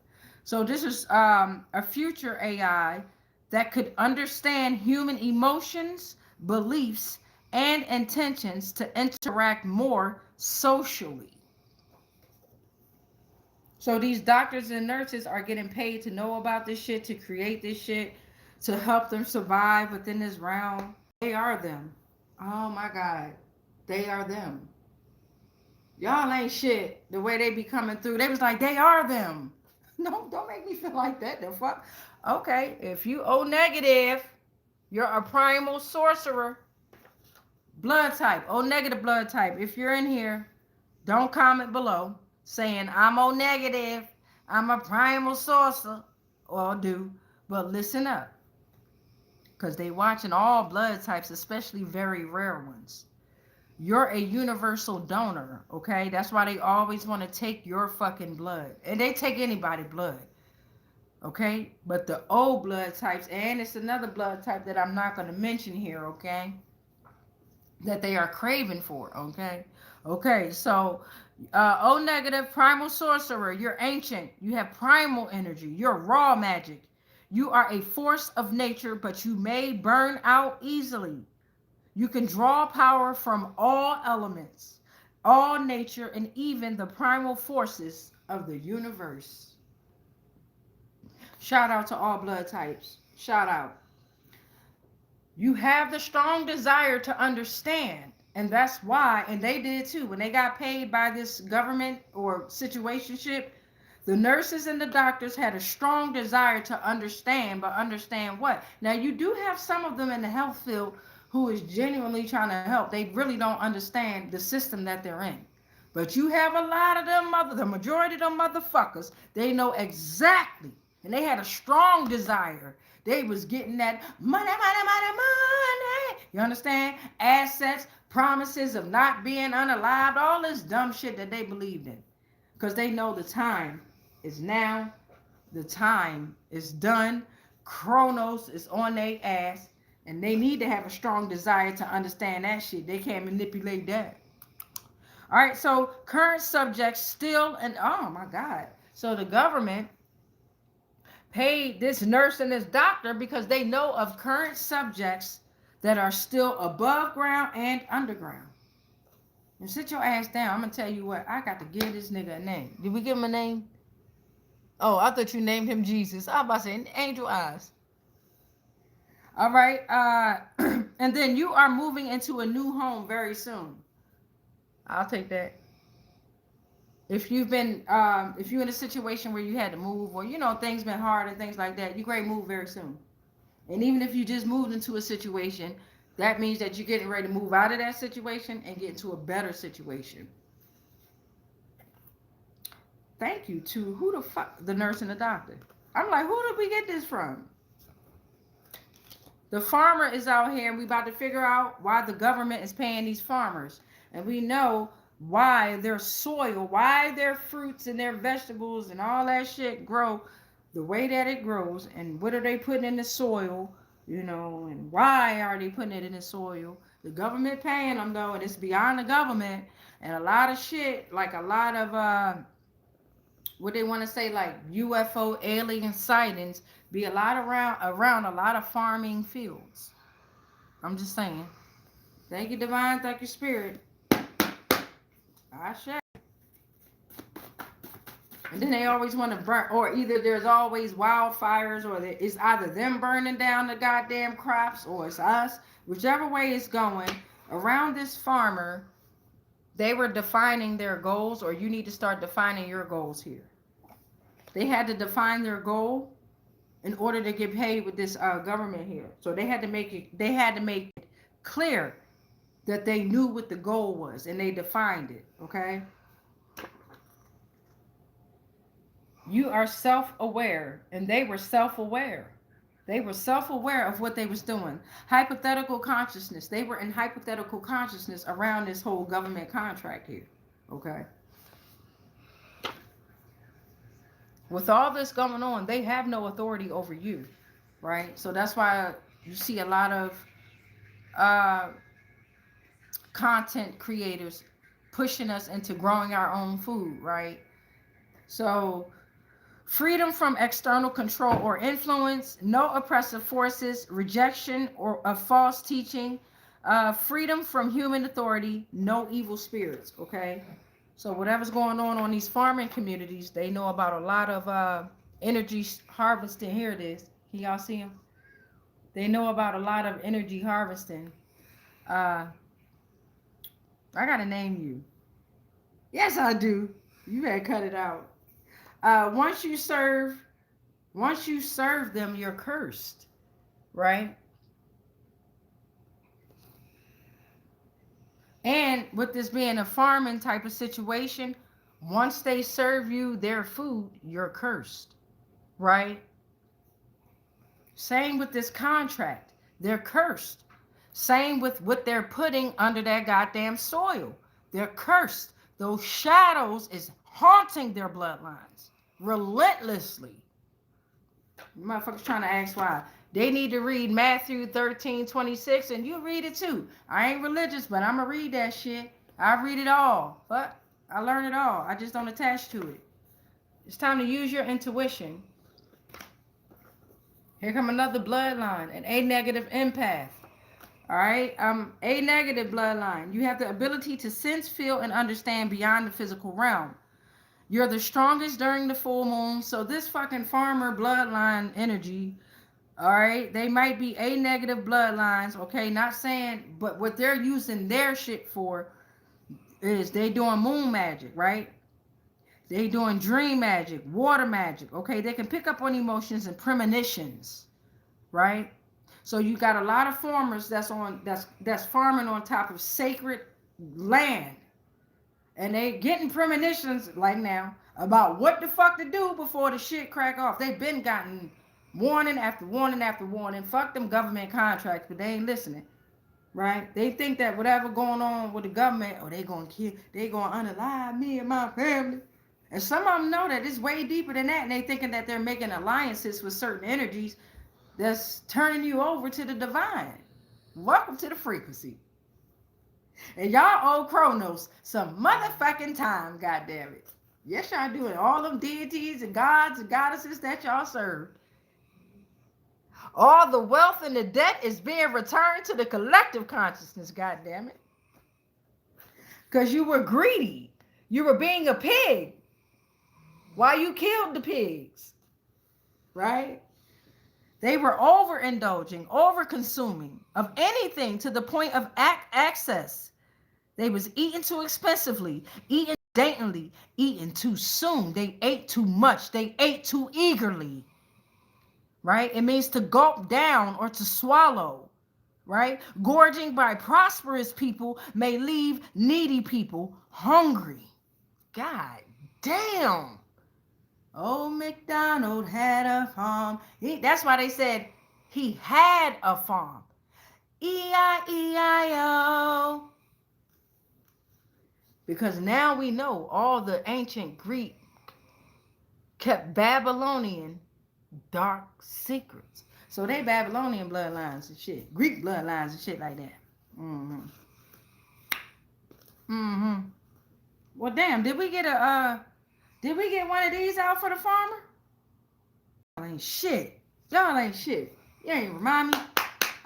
So this is a future AI that could understand human emotions, beliefs, and intentions to interact more socially. So these doctors and nurses are getting paid to know about this shit, to create this shit, to help them survive within this realm. They are them. Oh my God. They are them. Y'all ain't shit the way they be coming through. They was like, they are them. No, don't make me feel like that. The fuck? Okay, if you O negative, you're a primal sorcerer. Blood type, O negative blood type. If you're in here, don't comment below saying I'm O negative. I'm a primal sorcerer. Or do. But listen up. Because they watching all blood types, especially very rare ones. You're a universal donor, okay? That's why they always want to take your fucking blood. And they take anybody's blood, okay? But the old blood types, and it's another blood type that I'm not going to mention here, okay? That they are craving for, okay? Okay, so O negative, primal sorcerer. You're ancient. You have primal energy. You're raw magic. You are a force of nature, but you may burn out easily. You can draw power from all elements, all nature, and even the primal forces of the universe. Shout out to all blood types. Shout out. You have the strong desire to understand. And that's why, and they did too, when they got paid by this government or situationship, the nurses and the doctors had a strong desire to understand, but understand what? Now, you do have some of them in the health field who is genuinely trying to help. They really don't understand the system that they're in. But you have a lot of them, the majority of them motherfuckers, they know exactly, and they had a strong desire. They was getting that money, money, money, money. You understand? Assets, promises of not being unalived, all this dumb shit that they believed in. Because they know the time is now. The time is done. Chronos is on their ass. And they need to have a strong desire to understand that shit. They can't manipulate that. All right, so current subjects still, and oh my God. So the government paid this nurse and this doctor because they know of current subjects that are still above ground and underground. And sit your ass down. I'm going to tell you what. I got to give this nigga a name. Did we give him a name? Oh, I thought you named him Jesus. I was about to say Angel Eyes. All right. And then you are moving into a new home very soon. I'll take that. If you've been, if you're in a situation where you had to move, or things been hard and things like that, you great move very soon. And even if you just moved into a situation, that means that you're getting ready to move out of that situation and get into a better situation. Thank you to who the fuck, the nurse and the doctor. I'm like, who did we get this from? The farmer is out here, and we about to figure out why the government is paying these farmers. And we know why their soil, why their fruits and their vegetables and all that shit grow the way that it grows, and what are they putting in the soil, and why are they putting it in the soil. The government paying them though, and it's beyond the government. And a lot of shit, like a lot of what they want to say, like UFO alien sightings, be a lot around a lot of farming fields. I'm just saying. Thank you, divine. Thank you, spirit. I share. And then they always want to burn, or either there's always wildfires, or it's either them burning down the goddamn crops, or it's us. Whichever way it's going, around this farmer, they were defining their goals, or you need to start defining your goals here. They had to define their goal in order to get paid with this government here. So they had to make it clear that they knew what the goal was, and they defined it, okay? You are self-aware, and they were self-aware. They were self-aware of what they was doing. Hypothetical consciousness. They were in hypothetical consciousness around this whole government contract here, okay? With all this going on, they have no authority over you, right? So that's why you see a lot of content creators pushing us into growing our own food, right? So freedom from external control or influence, no oppressive forces, rejection or of false teaching, freedom from human authority, no evil spirits, okay? So whatever's going on these farming communities, they know about a lot of energy harvesting. Here it is. Can y'all see them? They know about a lot of energy harvesting. I gotta name you. Yes, I do. You better cut it out. Once you serve them, you're cursed, right? And with this being a farming type of situation, Once they serve you their food, you're cursed, right? Same with this contract. They're cursed. Same with what they're putting under that goddamn soil. They're cursed. Those shadows is haunting their bloodlines relentlessly. Motherfuckers trying to ask why. They need to read Matthew 13:26, and you read it too. I ain't religious, but I'm going to read that shit. I read it all. But I learn it all. I just don't attach to it. It's time to use your intuition. Here come another bloodline, an A negative empath. All right, A negative bloodline. You have the ability to sense, feel, and understand beyond the physical realm. You're the strongest during the full moon. So this fucking farmer bloodline energy, all right, they might be A negative bloodlines, okay? Not saying, but what they're using their shit for is they doing moon magic, right? They doing dream magic, water magic, okay? They can pick up on emotions and premonitions, right? So you got a lot of farmers that's farming on top of sacred land. And they getting premonitions like now about what the fuck to do before the shit crack off. They've been gotten warning after warning after warning. Fuck them government contracts, but they ain't listening. Right? They think that whatever going on with the government, oh, they gonna kill, they gonna unalive me and my family. And some of them know that it's way deeper than that, and they thinking that they're making alliances with certain energies that's turning you over to the divine. Welcome to the frequency. And y'all owe Kronos some motherfucking time, goddammit. Yes, y'all do it. All them deities and gods and goddesses that y'all serve. All the wealth and the debt is being returned to the collective consciousness, goddammit. Because you were greedy. You were being a pig. Why you killed the pigs, right? They were overindulging, over-consuming of anything to the point of access. They was eating too expensively, eating daintily, eating too soon. They ate too much. They ate too eagerly, right? It means to gulp down or to swallow, right? Gorging by prosperous people may leave needy people hungry. God damn. Old MacDonald had a farm. That's why they said he had a farm. E-I-E-I-O. Because now we know all the ancient Greek kept Babylonian dark secrets. So they Babylonian bloodlines and shit. Greek bloodlines and shit like that. Well, damn, did we get one of these out for the farmer? Y'all ain't shit. Y'all ain't shit. You ain't remind me.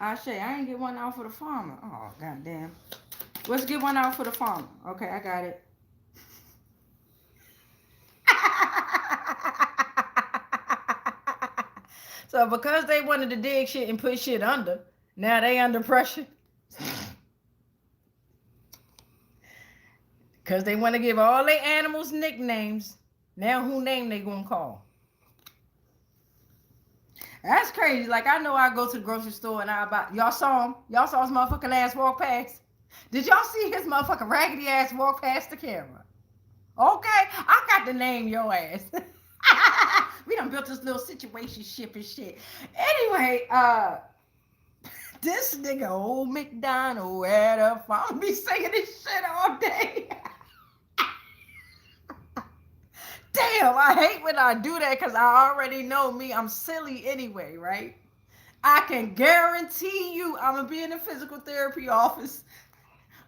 I ain't get one out for the farmer. Oh, goddamn. Let's get one out for the farmer. Okay, I got it. So because they wanted to dig shit and put shit under, now they under pressure. Because they want to give all their animals nicknames. Now who name they gonna call? That's crazy. Like, I know I go to the grocery store and y'all saw him. Y'all saw his motherfucking ass walk past. Did y'all see his motherfucking raggedy ass walk past the camera? Okay, I got to name your ass. We done built this little situationship and shit. Anyway, this nigga old MacDonald had a farm. Be singing this shit all day. Damn, I hate when I do that because I already know me. I'm silly anyway, right? I can guarantee you I'm going to be in the physical therapy office.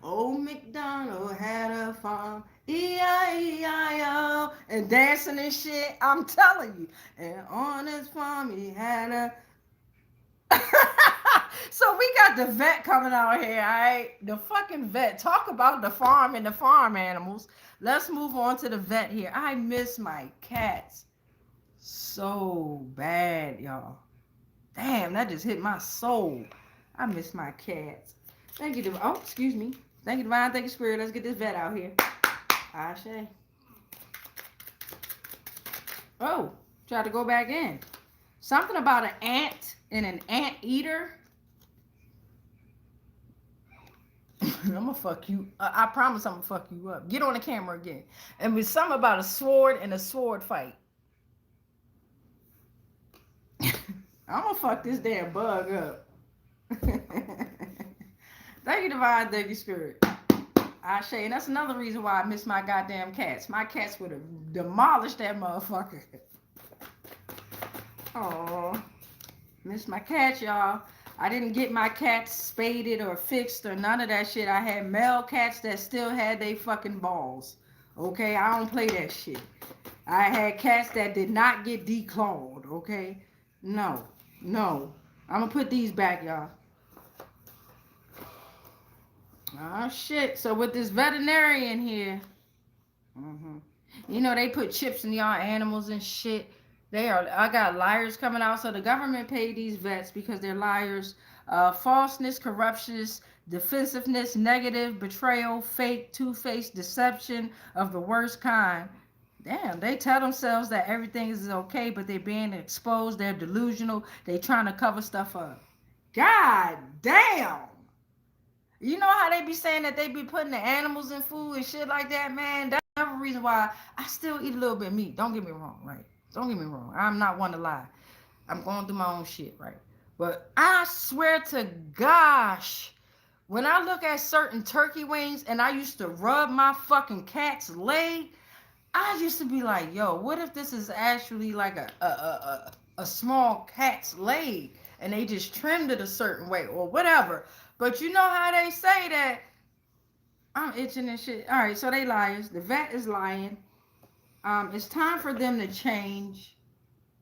Old MacDonald had a farm, E-I-E-I-O, and dancing and shit. I'm telling you. And on his farm, he had a... So we got the vet coming out here, all right? The fucking vet. Talk about the farm and the farm animals. Let's move on to the vet here. I miss my cats so bad, y'all. Damn, that just hit my soul. I miss my cats. Thank you, oh, excuse me. Thank you, Divine. Thank you, Spirit. Let's get this vet out here. Ashe. Oh, tried to go back in. Something about an ant and an ant eater. I'm gonna fuck you. I promise I'm gonna fuck you up. Get on the camera again. And with something about a sword and a sword fight. I'm gonna fuck this damn bug up. Thank you, divine. Thank you, spirit. Ashe. And that's another reason why I miss my goddamn cats. My cats would have demolished that motherfucker. Oh, miss my cats, y'all. I didn't get my cats spaded or fixed or none of that shit. I had male cats that still had they fucking balls. Okay, I don't play that shit. I had cats that did not get declawed. Okay, no, no. I'm gonna put these back, y'all. Oh shit. So with this veterinarian here, you know they put chips in y'all animals and shit. I got liars coming out. So the government paid these vets because they're liars. Falseness, corruptionist, defensiveness, negative, betrayal, fake, two-faced, deception of the worst kind. Damn, they tell themselves that everything is okay, but they're being exposed. They're delusional. They trying to cover stuff up. God damn. You know how they be saying that they be putting the animals in food and shit like that, man? That's another reason why I still eat a little bit of meat. Don't get me wrong, right? Don't get me wrong. I'm not one to lie. I'm going through my own shit, right? But I swear to gosh, when I look at certain turkey wings and I used to rub my fucking cat's leg, I used to be like, yo, what if this is actually like a small cat's leg and they just trimmed it a certain way or whatever. But you know how they say that I'm itching and shit. All right, so they liars. The vet is lying. It's time for them to change,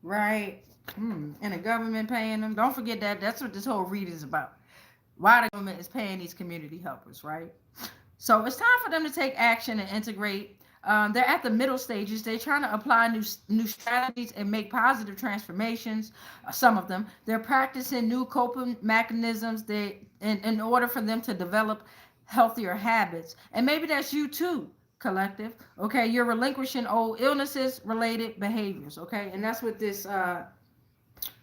right? And the government paying them. Don't forget that. That's what this whole read is about. Why the government is paying these community helpers, right? So it's time for them to take action and integrate. They're at the middle stages. They're trying to apply new strategies and make positive transformations. Some of them. They're practicing new coping mechanisms. In order for them to develop healthier habits. And maybe that's you too, collective. Okay, you're relinquishing old illnesses related behaviors. Okay, and that's what this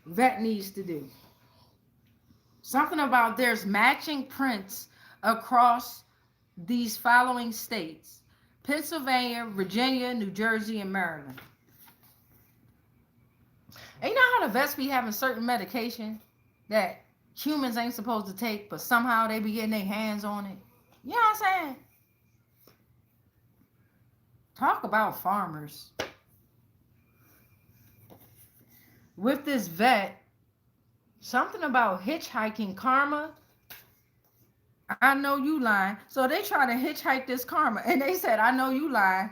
vet needs to do. Something about there's matching prints across these following states: Pennsylvania, Virginia, New Jersey, and Maryland. And you know how the vets be having certain medication that humans ain't supposed to take, but somehow they be getting their hands on it? You know what I'm saying? Talk about farmers. With this vet, something about hitchhiking karma. I know you lying. So they try to hitchhike this karma. And they said, I know you lying.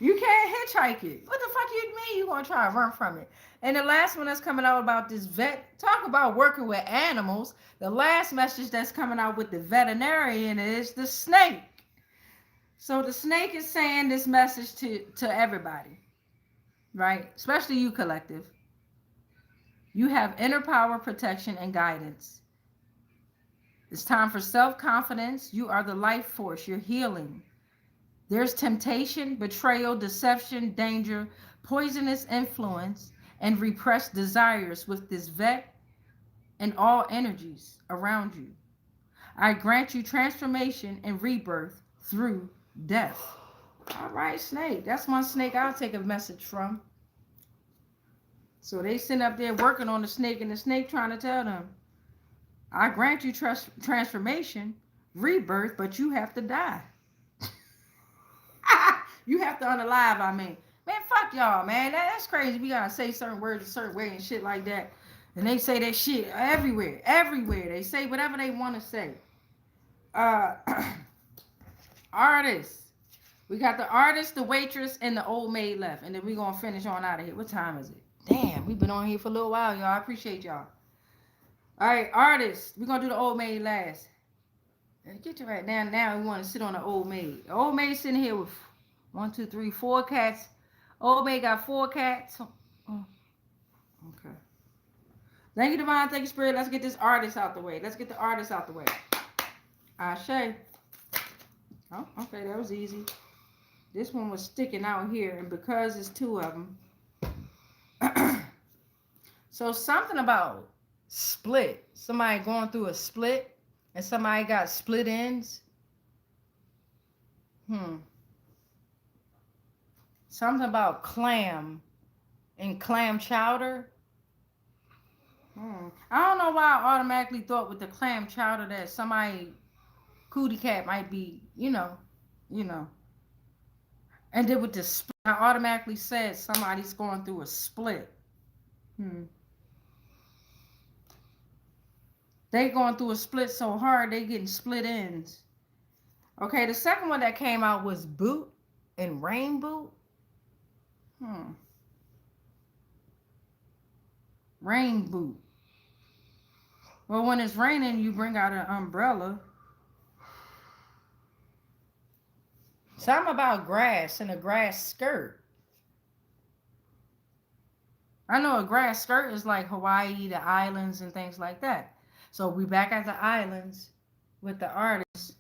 You can't hitchhike it. What the fuck you mean you gonna try to run from it? And the last one that's coming out about this vet, talk about working with animals. The last message that's coming out with the veterinarian is the snake. So the snake is saying this message to everybody, right? Especially you, collective. You have inner power, protection, and guidance. It's time for self-confidence. You are the life force. You're healing. There's temptation, betrayal, deception, danger, poisonous influence, and repressed desires with this vet and all energies around you. I grant you transformation and rebirth through death. All right, snake. That's my snake I'll take a message from. So they sit up there working on the snake, and the snake trying to tell them, I grant you transformation, rebirth, but you have to die. You have to unalive, I mean. Man, fuck y'all, man. That's crazy. We gotta say certain words a certain way and shit like that. And they say that shit everywhere. Everywhere. They say whatever they want to say. Artists. We got the artist, the waitress, and the old maid left. And then we gonna finish on out of here. What time is it? Damn, we've been on here for a little while, y'all. I appreciate y'all. All right, artists. We're gonna do the old maid last. Get you right now. Now we want to sit on the old maid. The old maid sitting here with 1, 2, 3, 4 cats. Old maid got 4 cats. Oh, okay. Thank you, divine. Thank you, spirit. Let's get this artist out the way. Let's get the artist out the way. Ashe. Oh, okay. That was easy. This one was sticking out here, and because it's 2 of them. So something about Split. Somebody going through a split, and somebody got split ends. Something about clam and clam chowder. I don't know why I automatically thought with the clam chowder that somebody cootie cat might be, you know. And then with the split, I automatically said somebody's going through a split. They going through a split so hard they getting split ends. Okay, the second one that came out was boot and rain boot. Rain boot. Well, when it's raining, you bring out an umbrella. Something about grass and a grass skirt. I know a grass skirt is like Hawaii, the islands, and things like that. So we back at the islands with the artists.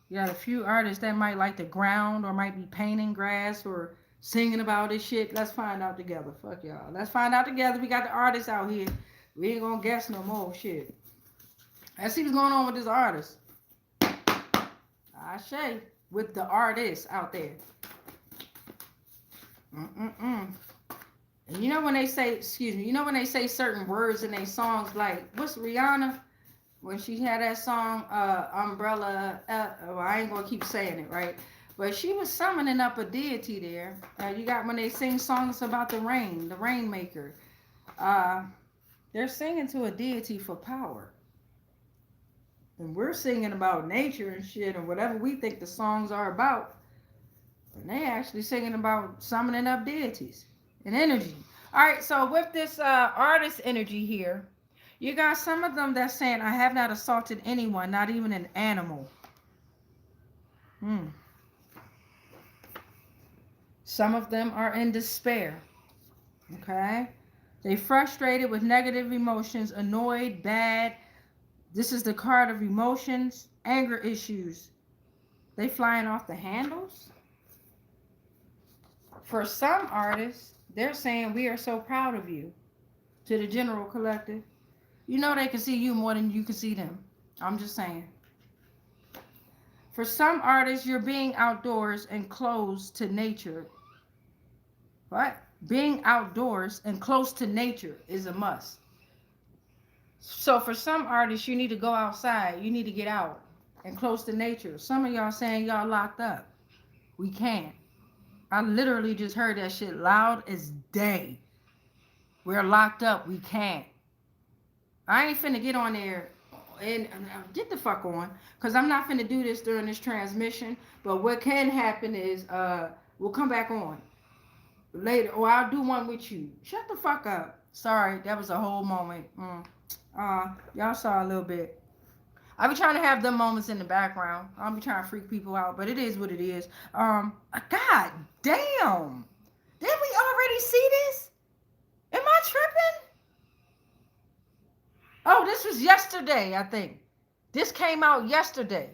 You got a few artists that might like the ground or might be painting grass or singing about this shit. Let's find out together. Fuck y'all. Let's find out together. We got the artists out here. We ain't gonna guess no more shit. Let's see what's going on with this artist. I say with the artists out there. And you know when they say, when they say certain words in their songs, like, what's Rihanna? When she had that song, Umbrella, well, I ain't gonna keep saying it, right? But she was summoning up a deity there. You got when they sing songs about the rainmaker. They're singing to a deity for power. And we're singing about nature and shit and whatever we think the songs are about. And they actually singing about summoning up deities and energy. All right, so with this artist energy here, you got some of them that's saying, I have not assaulted anyone, not even an animal. Some of them are in despair. Okay? They frustrated with negative emotions, annoyed, bad. This is the card of emotions, anger issues. They flying off the handles. For some artists, they're saying, we are so proud of you. To the general collective. You know they can see you more than you can see them. I'm just saying. For some artists, you're being outdoors and close to nature. What? Being outdoors and close to nature is a must. So for some artists, you need to go outside. You need to get out and close to nature. Some of y'all saying y'all locked up. We can't. I literally just heard that shit loud as day. We're locked up. We can't. I ain't finna get on there and get the fuck on, because I'm not finna do this during this transmission. But what can happen is we'll come back on later, or I'll do one with you. Shut the fuck up. Sorry, that was a whole moment. Y'all saw a little bit. I be trying to have them moments in the background. I'll be trying to freak people out, but it is what it is. God damn. Didn't we already see this? Am I tripping? Oh, this was yesterday, I think. This came out yesterday.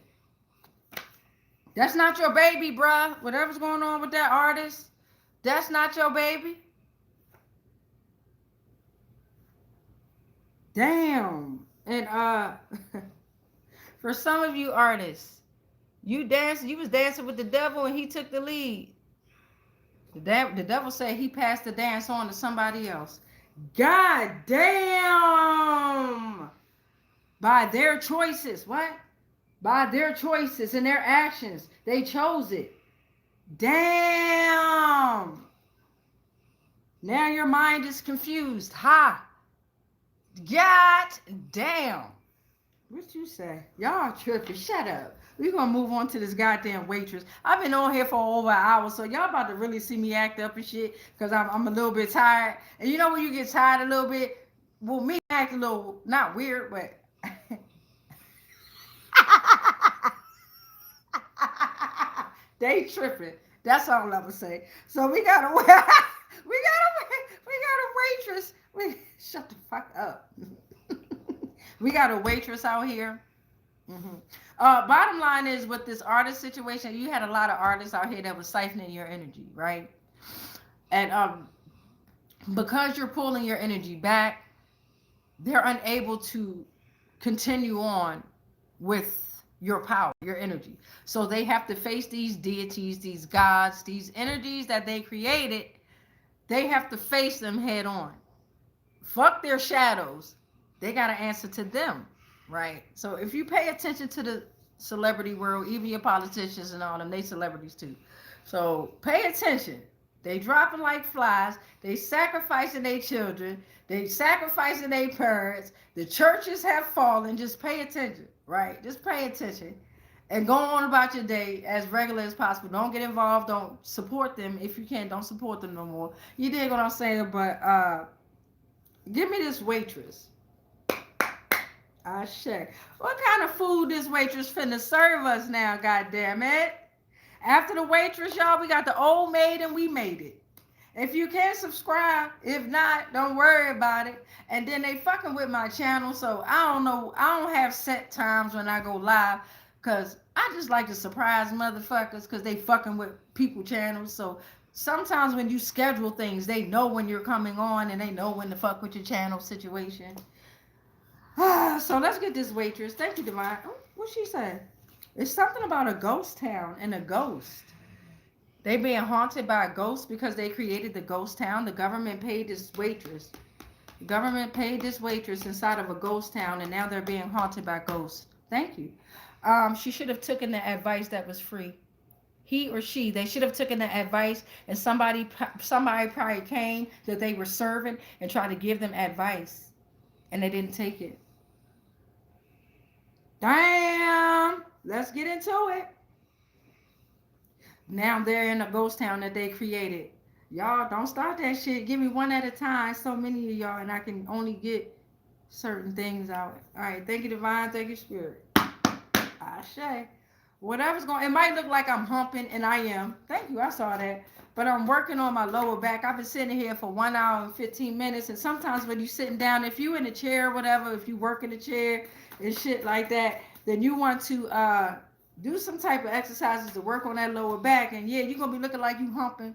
That's not your baby, bruh. Whatever's going on with that artist, that's not your baby. Damn. And for some of you artists, you was dancing with the devil and he took the lead. The devil said he passed the dance on to somebody else. God damn. By their choices. What? By their choices and their actions. They chose it. Damn. Now your mind is confused. Ha. God damn. What you say? Y'all tripping. Shut up. We're going to move on to this goddamn waitress. I've been on here for over an hour, so y'all about to really see me act up and shit, because I'm a little bit tired. And you know when you get tired a little bit? Well, me act a little, not weird, but... They tripping. That's all I'm gonna say. So we got a waitress. Shut the fuck up. We got a waitress out here. Bottom line is, with this artist situation, you had a lot of artists out here that was siphoning your energy, right? And because you're pulling your energy back, they're unable to continue on with your power, your energy. So they have to face these deities, these gods, these energies that they created. They have to face them head on. Fuck their shadows. They got to answer to them, right? So if you pay attention to the celebrity world, even your politicians and all them, they celebrities too. So pay attention. They dropping like flies. They sacrificing their children. They sacrificing their parents. The churches have fallen. Just pay attention, right? Just pay attention and go on about your day as regular as possible. Don't get involved. Don't support them. If you can, don't support them no more. You dig what I'm saying? But give me this waitress. I check. What kind of food this waitress finna serve us now, goddamn it? After the waitress, y'all, we got the old maid and we made it. If you can subscribe, if not, don't worry about it. And then they fucking with my channel, so I don't know. I don't have set times when I go live, because I just like to surprise motherfuckers because they fucking with people channels. So sometimes when you schedule things, they know when you're coming on and they know when to fuck with your channel situation. So let's get this waitress. Thank you, Divine. Oh, what she said? It's something about a ghost town and a ghost. They being haunted by a ghost because they created the ghost town. The government paid this waitress. The government paid this waitress inside of a ghost town, and now they're being haunted by ghosts. Thank you. She should have taken the advice that was free. He or she, they should have taken the advice, and somebody probably came that they were serving and tried to give them advice, and they didn't take it. Damn. Let's get into it. Now they're in a ghost town that they created. Y'all, don't start that shit. Give me one at a time. So many of y'all, and I can only get certain things out. All right. Thank you, Divine. Thank you, Spirit. I say. Whatever's going, it might look like I'm humping, and I am. Thank you. I saw that. But I'm working on my lower back. I've been sitting here for 1 hour and 15 minutes. And sometimes when you're sitting down, if you in a chair or whatever, if you work in a chair and shit like that, then you want to do some type of exercises to work on that lower back. And yeah, you're going to be looking like you humping.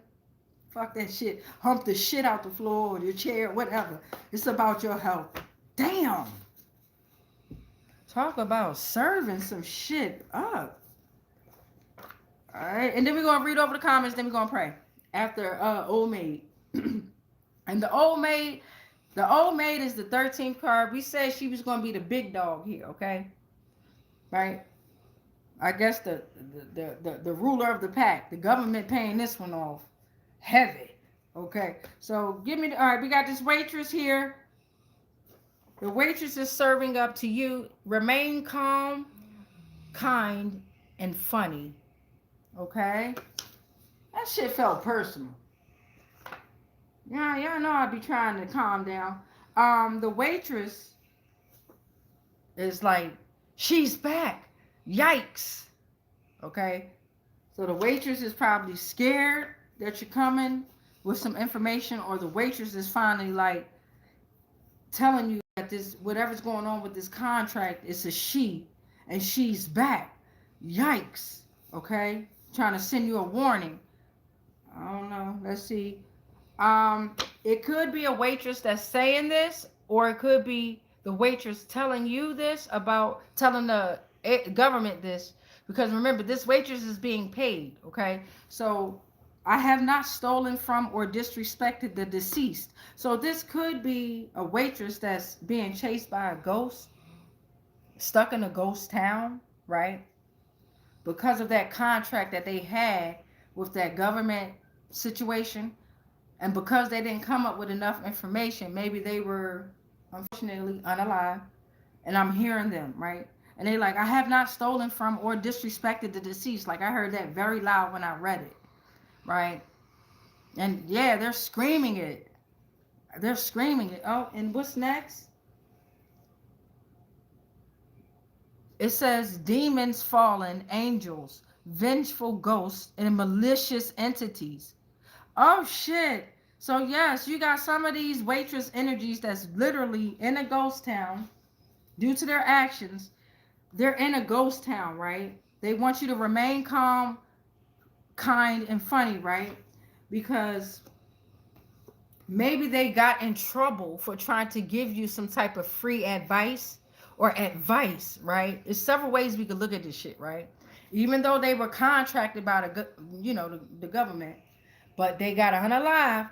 Fuck that shit. Hump the shit out the floor or your chair, whatever. It's about your health. Damn. Talk about serving some shit up. All right. And then we're going to read over the comments. Then we're going to pray. After old maid. And the old maid is the 13th card. We said she was going to be the big dog here, okay? Right? I guess the ruler of the pack, the government paying this one off heavy. Okay, so give me all right, we got this waitress here. The waitress is serving up to you. Remain calm, kind, and funny. Okay? That shit felt personal. Yeah, y'all know I'd be trying to calm down. The waitress is like, she's back. Yikes. Okay. So the waitress is probably scared that you're coming with some information, or the waitress is finally like telling you that this, whatever's going on with this contract, it's a she, and she's back. Yikes. Okay. Trying to send you a warning. I don't know. Let's see. It could be a waitress that's saying this, or it could be the waitress telling you this, about telling the government this, because remember, this waitress is being paid. Okay, so I have not stolen from or disrespected the deceased. So this could be a waitress that's being chased by a ghost, stuck in a ghost town, right? Because of that contract that they had with that government situation, and because they didn't come up with enough information, maybe they were unfortunately unalive, and I'm hearing them, right? And they're like, I have not stolen from or disrespected the deceased. Like, I heard that very loud when I read it, right? And yeah, they're screaming it. They're screaming it. Oh, and what's next? It says demons, fallen angels, vengeful ghosts, and malicious entities. Oh shit. So yes, you got some of these waitress energies that's literally in a ghost town due to their actions. They're in a ghost town, right? They want you to remain calm, kind, and funny, right? Because Maybe they got in trouble for trying to give you some type of free advice, right? There's several ways we could look at this shit, right? Even though they were contracted by the government, but they got unalived,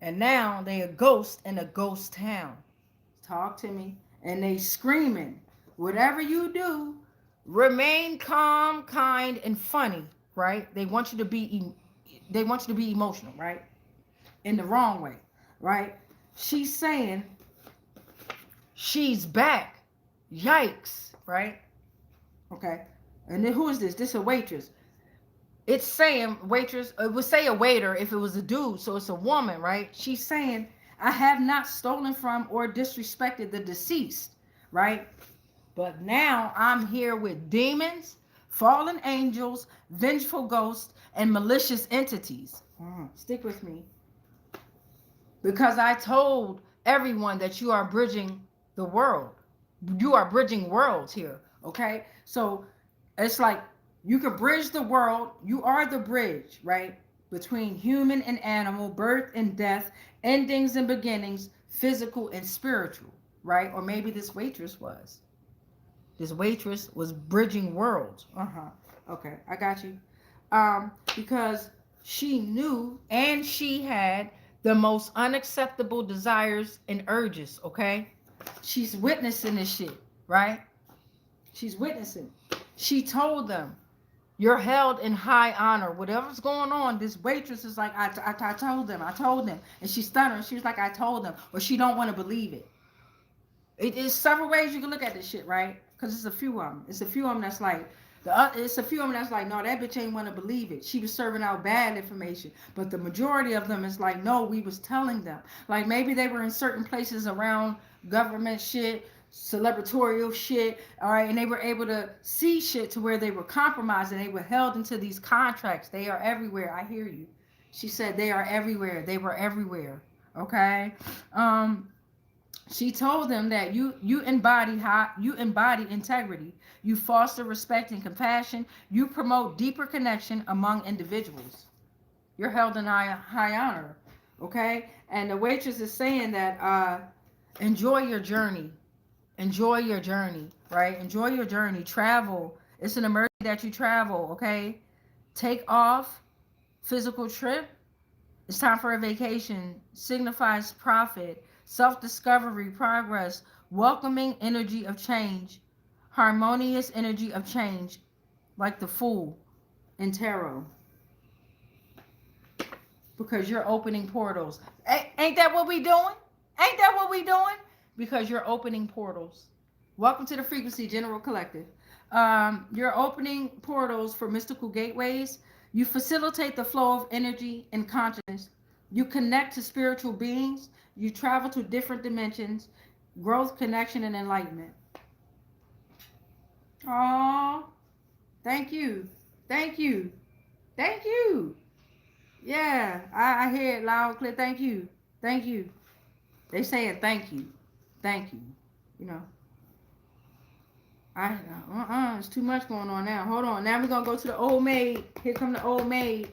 and now they a ghost in a ghost town. Talk to me. And they screaming, whatever you do, remain calm, kind, and funny, right? They want you to be emotional, right? In the wrong way, right? She's saying she's back. Yikes, right? Okay. And then who is this? This is a waitress. It's saying waitress. It would say a waiter if it was a dude, so it's a woman, right? She's saying, I have not stolen from or disrespected the deceased, right? But now I'm here with demons, fallen angels, vengeful ghosts, and malicious entities. Stick with me. Because I told everyone that you are bridging the world. You are bridging worlds here, okay? So it's like you can bridge the world. You are the bridge, right? Between human and animal, birth and death, endings and beginnings, physical and spiritual, right? Or maybe this waitress was. This waitress was bridging worlds. Okay, I got you. Because she knew and she had the most unacceptable desires and urges, okay? She's witnessing this shit, right? She's witnessing. She told them, you're held in high honor. Whatever's going on, this waitress is like, I told them. And she's stuttering. She was like, I told them. Or she don't want to believe it. It is several ways you can look at this shit, right? Because it's a few of them. It's a few of them that's like, it's a few of them that's like, no, that bitch ain't want to believe it. She was serving out bad information. But the majority of them is like, no, we was telling them. Like maybe they were in certain places around government shit, celebratorial shit, all right, and they were able to see shit to where they were compromised and they were held into these contracts. They are everywhere. I hear you. She said they are everywhere. They were everywhere. Okay. She told them that you embody integrity. You foster respect and compassion. You promote deeper connection among individuals. You're held in high honor. Okay? And the waitress is saying that enjoy your journey. Enjoy your journey, right? Enjoy your journey. Travel. It's an emergency that you travel, okay? Take off. Physical trip. It's time for a vacation. Signifies profit. Self-discovery, progress, welcoming energy of change, harmonious energy of change, like the Fool in tarot. Because you're opening portals. Ain't that what we doing? Ain't that what we doing? Because you're opening portals. Welcome to the Frequency General Collective. You're opening portals for mystical gateways. You facilitate the flow of energy and consciousness. You connect to spiritual beings. You travel to different dimensions, growth, connection, and enlightenment. Oh, thank you. Thank you. Thank you. Yeah, I hear it loud and clear. Thank you. Thank you. They saying thank you. Thank you. You know. It's too much going on now. Hold on. Now we're going to go to the old maid. Here come the old maid.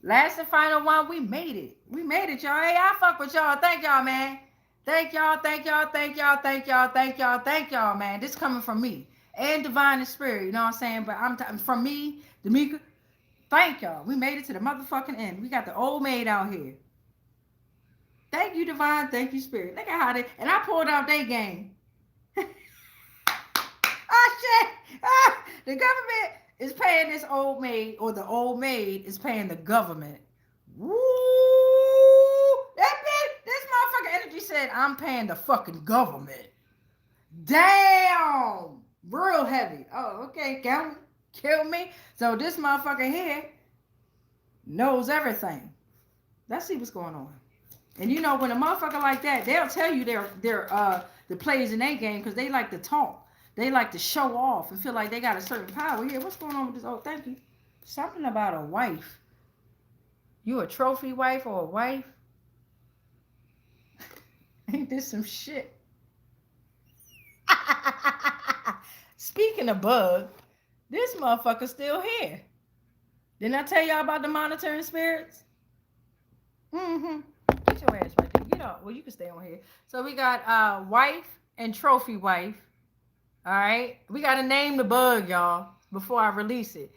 Last and final one, we made it. We made it, y'all. Hey, I fuck with y'all. Thank y'all, man. Thank y'all, thank y'all, thank y'all, thank y'all, thank y'all, thank y'all, man. This coming from me and Divine and Spirit, you know what I'm saying? But from me, D'Amica, thank y'all. We made it to the motherfucking end. We got the old maid out here. Thank you, Divine. Thank you, Spirit. Look at how they, and I pulled out their game. Oh, shit. The government is paying this old maid, or the old maid is paying the government. Woo! That bitch, this motherfucking energy said, I'm paying the fucking government. Damn! Real heavy. Oh, okay, kill me. So this motherfucker here knows everything. Let's see what's going on. And you know, when a motherfucker like that, they'll tell you they're the players in their game because they like to talk. They like to show off and feel like they got a certain power. Here, what's going on with this? Oh, thank you. Something about a wife. You a trophy wife or a wife? Ain't this some shit? Speaking of bug, this motherfucker's still here. Didn't I tell y'all about the monitoring spirits? Get your ass right well, you can stay on here. So we got wife and trophy wife. All right. We got to name the bug, y'all, before I release it.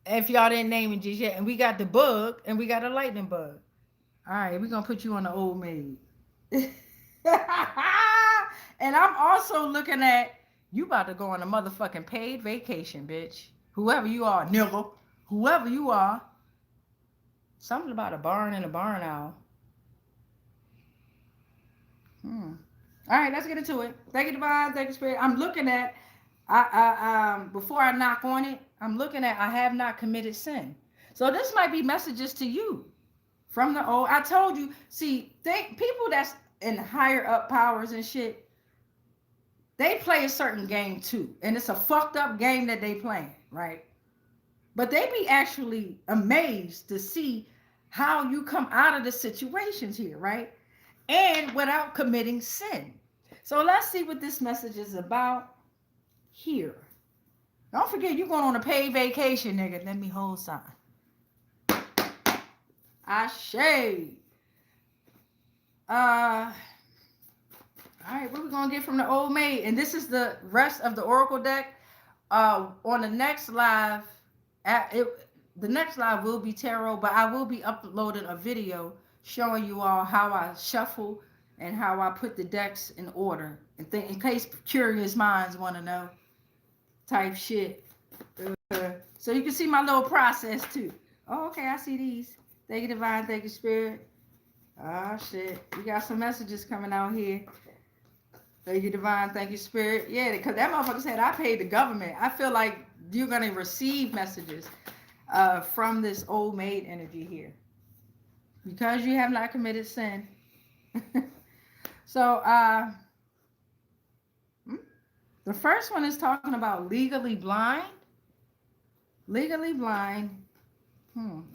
If y'all didn't name it just yet. And we got the bug and we got a lightning bug. All right. We're going to put you on the old maid. And I'm also looking at you about to go on a motherfucking paid vacation, bitch. Whoever you are, nigga. Whoever you are. Something about a barn and a barn owl. All right, let's get into it. Thank you, divine. Thank you, spirit. I'm looking at, before I knock on it, I'm looking at, I have not committed sin. So this might be messages to you from the old. I told you, see, people that's in higher up powers and shit, they play a certain game too. And it's a fucked up game that they playing, right? But they be actually amazed to see how you come out of the situations here, right? And without committing sin. So let's see what this message is about here. Don't forget, you're going on a paid vacation, nigga. Let me hold something. Ashe. All right, what we going to get from the old maid? And this is the rest of the Oracle deck. On the next live, the next live will be tarot, but I will be uploading a video showing you all how I shuffle and how I put the decks in order. And in case curious minds want to know type shit. So you can see my little process too. Oh, okay, I see these. Thank you, divine. Thank you, spirit. Oh, shit. We got some messages coming out here. Thank you, divine. Thank you, spirit. Yeah, because that motherfucker said I paid the government. I feel like you're going to receive messages from this old maid energy here. Because you have not committed sin. So, the first one is talking about legally blind. Legally blind.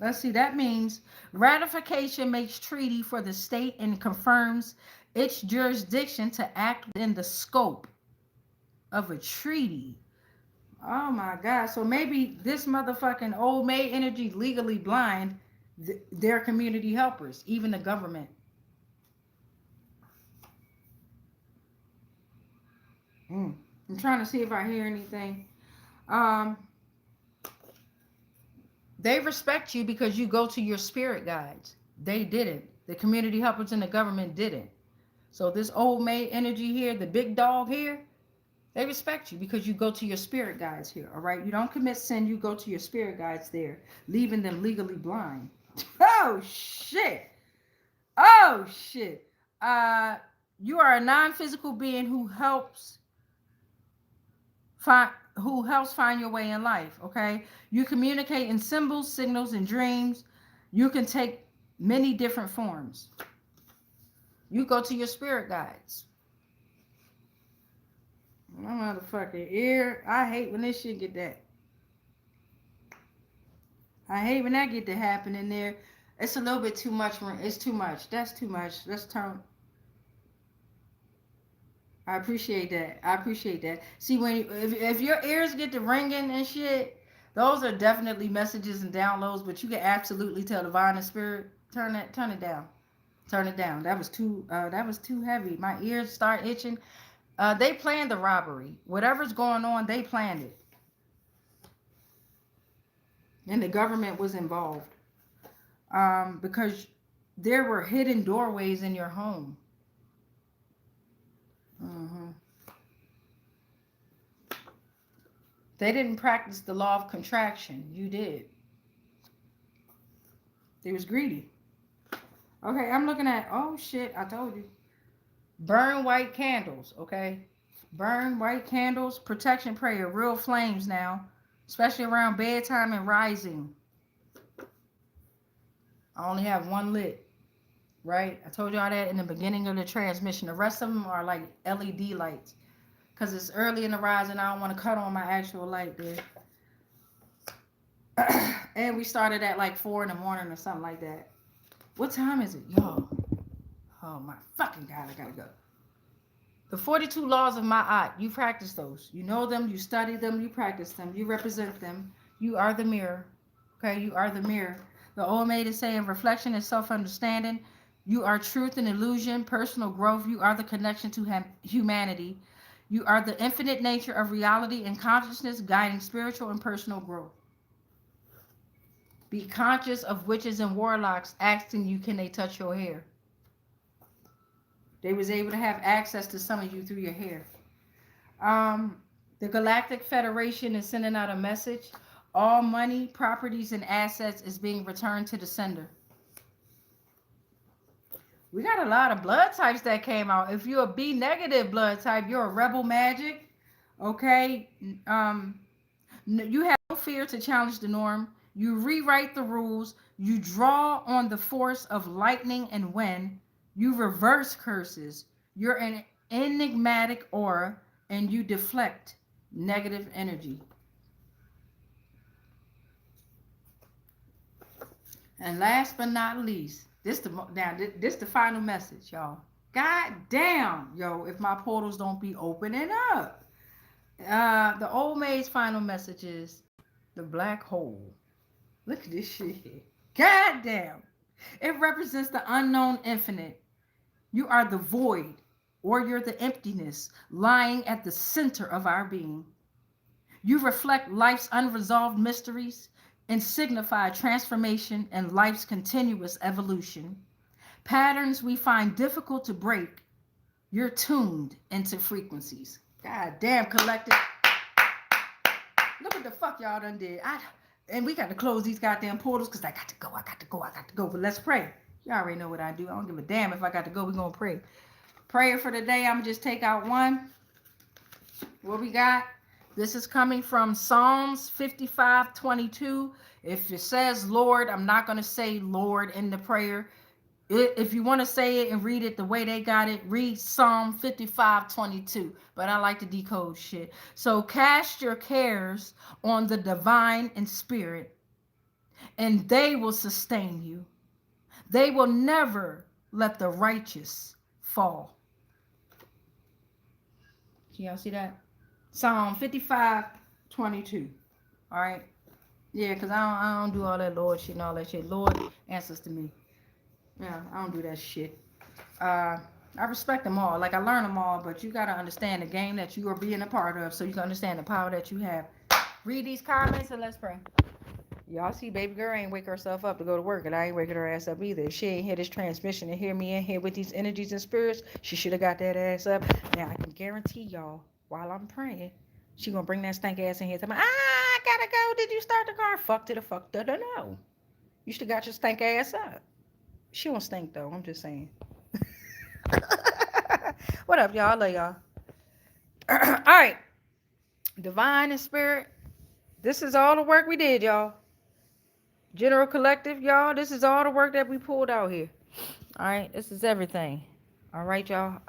Let's see. That means ratification makes treaty for the state and confirms its jurisdiction to act in the scope of a treaty. Oh my God. So maybe this motherfucking old maid energy legally blind. They're community helpers, even the government. I'm trying to see if I hear anything. They respect you because you go to your spirit guides. They didn't. The community helpers and the government didn't. So this old maid energy here, the big dog here, they respect you because you go to your spirit guides here, all right? You don't commit sin, you go to your spirit guides there, leaving them legally blind. Oh, shit. Oh, shit. You are a non-physical being who helps find your way in life, okay? You communicate in symbols, signals, and dreams. You can take many different forms. You go to your spirit guides. My motherfucking ear. I hate when this shit get that. I hate when that get to happen in there. It's a little bit too much. It's too much. That's too much. Let's turn. I appreciate that. I appreciate that. See, if your ears get to ringing and shit, those are definitely messages and downloads. But you can absolutely tell divine and spirit. Turn it down. Turn it down. That was too heavy. My ears start itching. They planned the robbery. Whatever's going on, they planned it. And the government was involved. Because there were hidden doorways in your home. They didn't practice the law of contraction. You did. They was greedy. Okay, I'm looking at, oh shit, I told you. Burn white candles, okay? Burn white candles, protection prayer, real flames now, especially around bedtime and rising. I only have one lit, right? I told y'all that in the beginning of the transmission. The rest of them are like LED lights because it's early in the rise and I don't want to cut on my actual light there. And we started at like 4 in the morning or something like that. What time is it, y'all? Oh my fucking God, I gotta go. The 42 laws of Ma'at, you practice those. You know them, you study them, you practice them, you represent them. You are the mirror. Okay, you are the mirror. The old maid is saying reflection is self-understanding. You are truth and illusion, personal growth. You are the connection to humanity. You are the infinite nature of reality and consciousness, guiding spiritual and personal growth. Be conscious of witches and warlocks asking you, can they touch your hair? They was able to have access to some of you through your hair. The Galactic Federation is sending out a message. All money, properties, and assets is being returned to the sender. We got a lot of blood types that came out. If you're a B negative blood type, you're a rebel magic. Okay. You have no fear to challenge the norm. You rewrite the rules. You draw on the force of lightning and wind. You reverse curses. You're an enigmatic aura, and you deflect negative energy. And last but not least, this the final message, y'all. God damn, yo, if my portals don't be opening up. The old maid's final message is the black hole. Look at this shit here. God damn. It represents the unknown infinite. You are the void, or you're the emptiness lying at the center of our being. You reflect life's unresolved mysteries and signify transformation and life's continuous evolution. Patterns we find difficult to break. You're tuned into frequencies. God damn, collective. Look what the fuck y'all done did. And we got to close these goddamn portals because I got to go. But let's pray. Y'all already know what I do. I don't give a damn if I got to go. We're going to pray. Prayer for the day. I'm going to just take out one. What we got? This is coming from Psalms 55:22. If it says Lord, I'm not going to say Lord in the prayer. If you want to say it and read it the way they got it, read Psalm 55:22. But I like to decode shit. So cast your cares on the divine and spirit, and they will sustain you. They will never let the righteous fall. Can y'all see that? Psalm 55:22. All right. Yeah, because I don't do all that Lord shit and all that shit. Lord answers to me. Yeah, I don't do that shit. I respect them all. Like, I learn them all, but you got to understand the game that you are being a part of so you can understand the power that you have. Read these comments and let's pray. Y'all see baby girl ain't wake herself up to go to work, and I ain't waking her ass up either. If she ain't hear this transmission and hear me in here with these energies and spirits, she should have got that ass up. Now, I can guarantee y'all, while I'm praying, she gonna bring that stank ass in here. Tell me, I gotta go. Did you start the car? Fuck to the fuck to the no. You should have got your stank ass up. She don't stink though. I'm just saying. What up, y'all? I love y'all. All right. Divine and spirit. This is all the work we did, y'all. General Collective, y'all. This is all the work that we pulled out here. All right. This is everything. All right, y'all.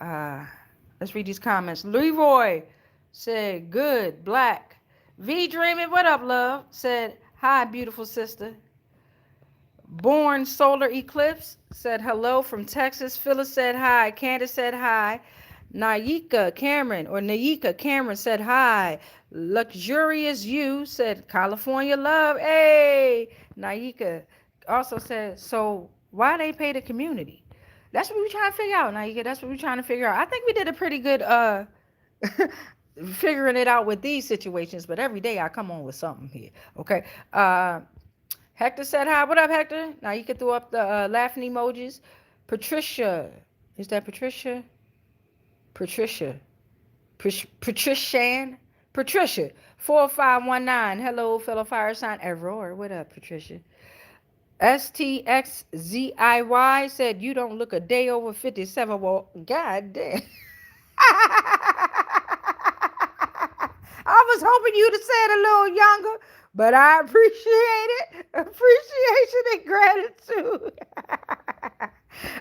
Let's read these comments. Leroy said, good, black. V Dreaming, what up, love? Said, hi, beautiful sister. Born Solar Eclipse said hello from Texas. Phyllis said hi. Candace said hi. Nayika Cameron said hi. Luxurious You said California love. Hey, Nayika also said, so why they pay the community? That's what we're trying to figure out, Nayika. That's what we're trying to figure out. I think we did a pretty good figuring it out with these situations, but every day I come on with something here. Okay. Hector said hi. What up, Hector? Now you can throw up the laughing emojis. Patricia. Is that Patricia? Patricia. Patrician? Patricia. 4519. Hello, fellow fire sign. Aurora. What up, Patricia? STXZIY said, you don't look a day over 57. Well, god damn. I was hoping you'd have said a little younger, but I appreciate it. Appreciation and gratitude.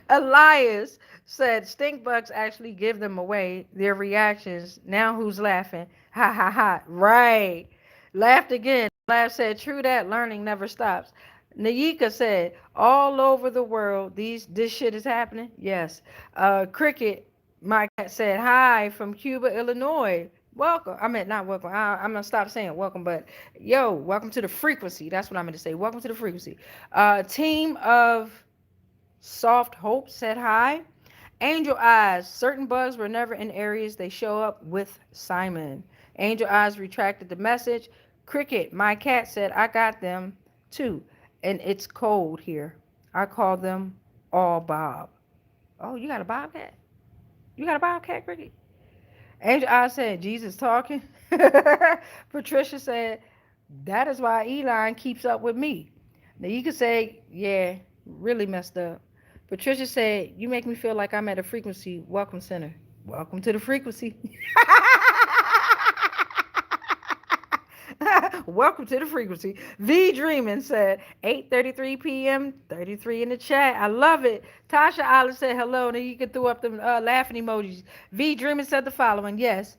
Elias said, stink bugs actually give them away, their reactions. Now who's laughing? Ha ha ha. Right. Laughed again. Laugh said, true that, learning never stops. Nayika said, all over the world, this shit is happening. Yes. Cricket, my cat said, hi from Cuba, Illinois. Welcome. I mean, not welcome. I'm going to stop saying welcome, but yo, welcome to the frequency. That's what I'm going to say. Welcome to the frequency. Team of Soft Hope said hi. Angel Eyes, certain bugs were never in areas they show up with Simon. Angel Eyes retracted the message. Cricket, my cat said I got them too, and it's cold here. I call them all Bob. Oh, you got a bobcat? You got a bobcat, Cricket? Angel Eyes said, Jesus talking. Patricia said, that is why Elon keeps up with me. Now you could say, yeah, really messed up. Patricia said, you make me feel like I'm at a frequency welcome center. Welcome to the frequency. Welcome to the frequency. V Dreaming said 8:33 p.m. 33 in the chat. I love it. Tasha Island said hello. Then you can throw up the laughing emojis. V Dreaming said the following. Yes,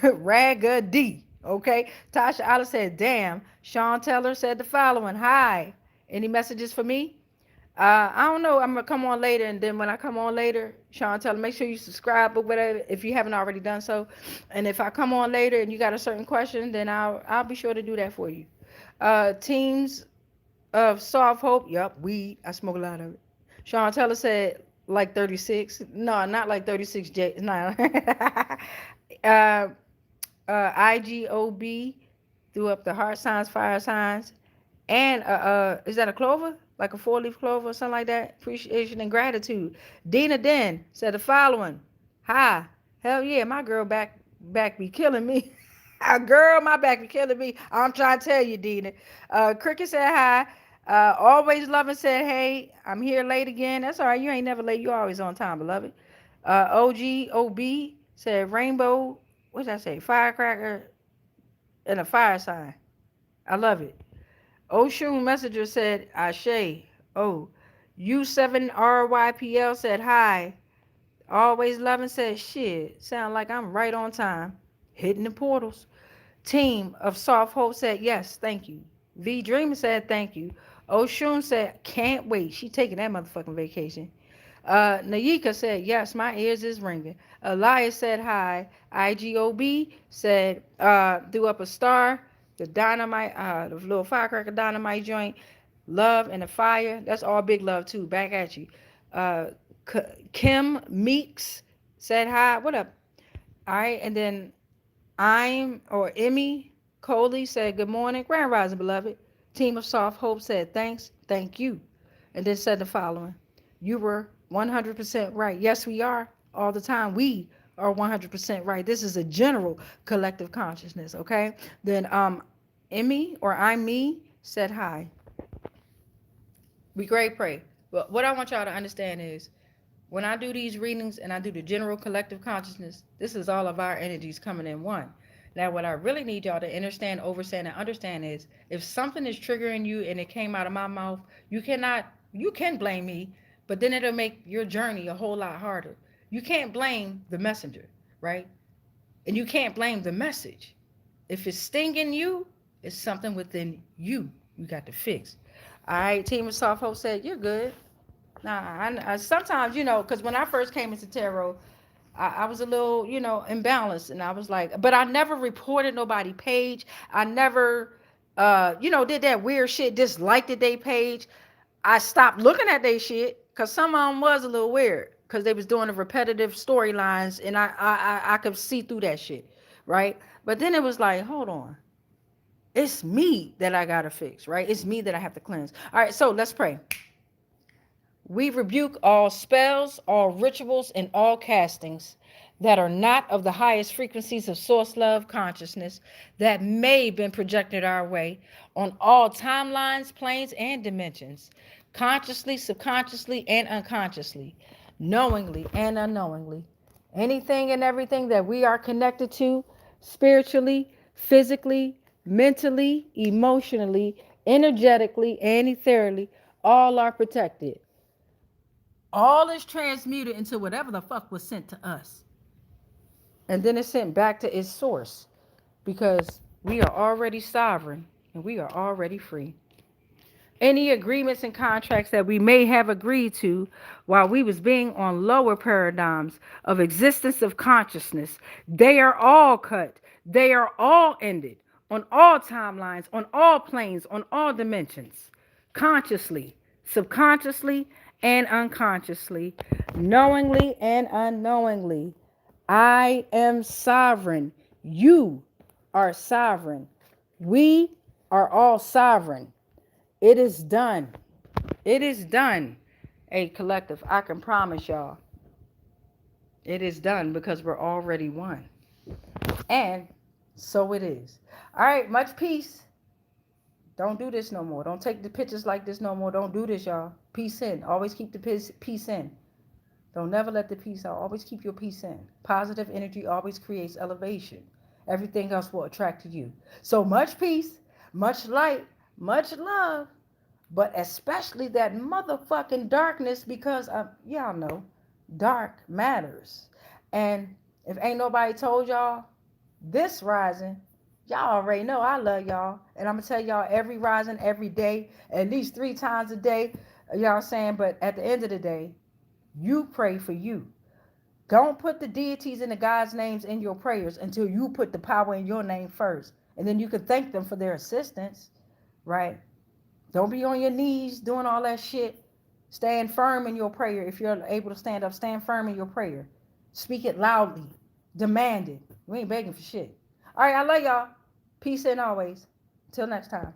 Raggedy. Okay. Tasha Island said damn. Sean Teller said the following. Hi. Any messages for me? I don't know. I'm gonna come on later, and then when I come on later, Sean, tell them make sure you subscribe or whatever if you haven't already done so. And if I come on later and you got a certain question, then I'll be sure to do that for you. Teams of Soft Hope. Yup, weed. I smoke a lot of it. Sean Teller said like 36. No, not like 36 J. No. uh, IGOB threw up the heart signs, fire signs. And is that a clover? Like a four-leaf clover or something like that? Appreciation and gratitude. Dina Den said the following. Hi. Hell yeah, my girl back be killing me. Girl, my back be killing me. I'm trying to tell you, Dina. Cricket said hi. Always loving said, hey, I'm here late again. That's all right. You ain't never late. You always on time, beloved. OGOB said rainbow. What did I say? Firecracker and a fire sign. I love it. Oshun Messenger said, Ashe. Oh, U7RYPL said, hi. Always loving said, shit. Sound like I'm right on time. Hitting the portals. Team of Soft Hope said, yes, thank you. V Dreamer said, thank you. Oshun said, can't wait. She taking that motherfucking vacation. Nayika said, yes, my ears is ringing. Elias said, hi. IGOB said, threw up a star. The dynamite, the little firecracker dynamite joint. Love and the fire. That's all big love, too. Back at you. Uh, Kim Meeks said, hi. What up? All right. And then Emmy Coley said, good morning. Grand Rising, beloved. Team of Soft Hope said, thanks. Thank you. And then said the following. You were 100% right. Yes, we are. All the time. We are 100% right. This is a general collective consciousness, okay? Then Emmy or I'm me said hi. We great pray. But what I want y'all to understand is when I do these readings and I do the general collective consciousness, this is all of our energies coming in one. Now, what I really need y'all to understand, overstand, and understand is if something is triggering you and it came out of my mouth, you can blame me, but then it'll make your journey a whole lot harder. You can't blame the messenger, right? And you can't blame the message. If it's stinging you, it's something within you got to fix. All right, Team of Soft Hope said, you're good. Nah, I sometimes, because when I first came into tarot, I was a little, imbalanced. And I was like, but I never reported nobody page. I never, did that weird shit, disliked their page. I stopped looking at their shit because some of them was a little weird because they was doing the repetitive storylines and I could see through that shit, right? But then it was like, hold on. It's me that I got to fix, right? It's me that I have to cleanse. All right, so let's pray. We rebuke all spells, all rituals, and all castings that are not of the highest frequencies of source love consciousness that may have been projected our way on all timelines, planes, and dimensions, consciously, subconsciously, and unconsciously, knowingly and unknowingly. Anything and everything that we are connected to spiritually, physically, mentally, emotionally, energetically, and ethereally, all are protected. All is transmuted into whatever the fuck was sent to us. And then it's sent back to its source because we are already sovereign and we are already free. Any agreements and contracts that we may have agreed to while we was being on lower paradigms of existence of consciousness, they are all cut. They are all ended on all timelines, on all planes, on all dimensions, consciously, subconsciously, and unconsciously, knowingly and unknowingly. I am sovereign. You are sovereign. We are all sovereign. It is done. It is done. A collective, I can promise y'all, it is done because we're already one. And so it is. All right, much peace. Don't do this no more. Don't take the pictures like this no more. Don't do this, y'all. Peace in. Always keep the peace in. Don't never let the peace out. Always keep your peace in. Positive energy always creates elevation. Everything else will attract to you. So much peace, much light, much love, but especially that motherfucking darkness because y'all know dark matters. And if ain't nobody told y'all this rising, y'all already know I love y'all. And I'm going to tell y'all every rising, every day, at least 3 times a day. Y'all saying, but at the end of the day, you pray for you. Don't put the deities and the God's names in your prayers until you put the power in your name first. And then you can thank them for their assistance, right? Don't be on your knees doing all that shit. Stand firm in your prayer. If you're able to stand up, stand firm in your prayer. Speak it loudly. Demand it. We ain't begging for shit. All right, I love y'all. Peace in always. Till next time.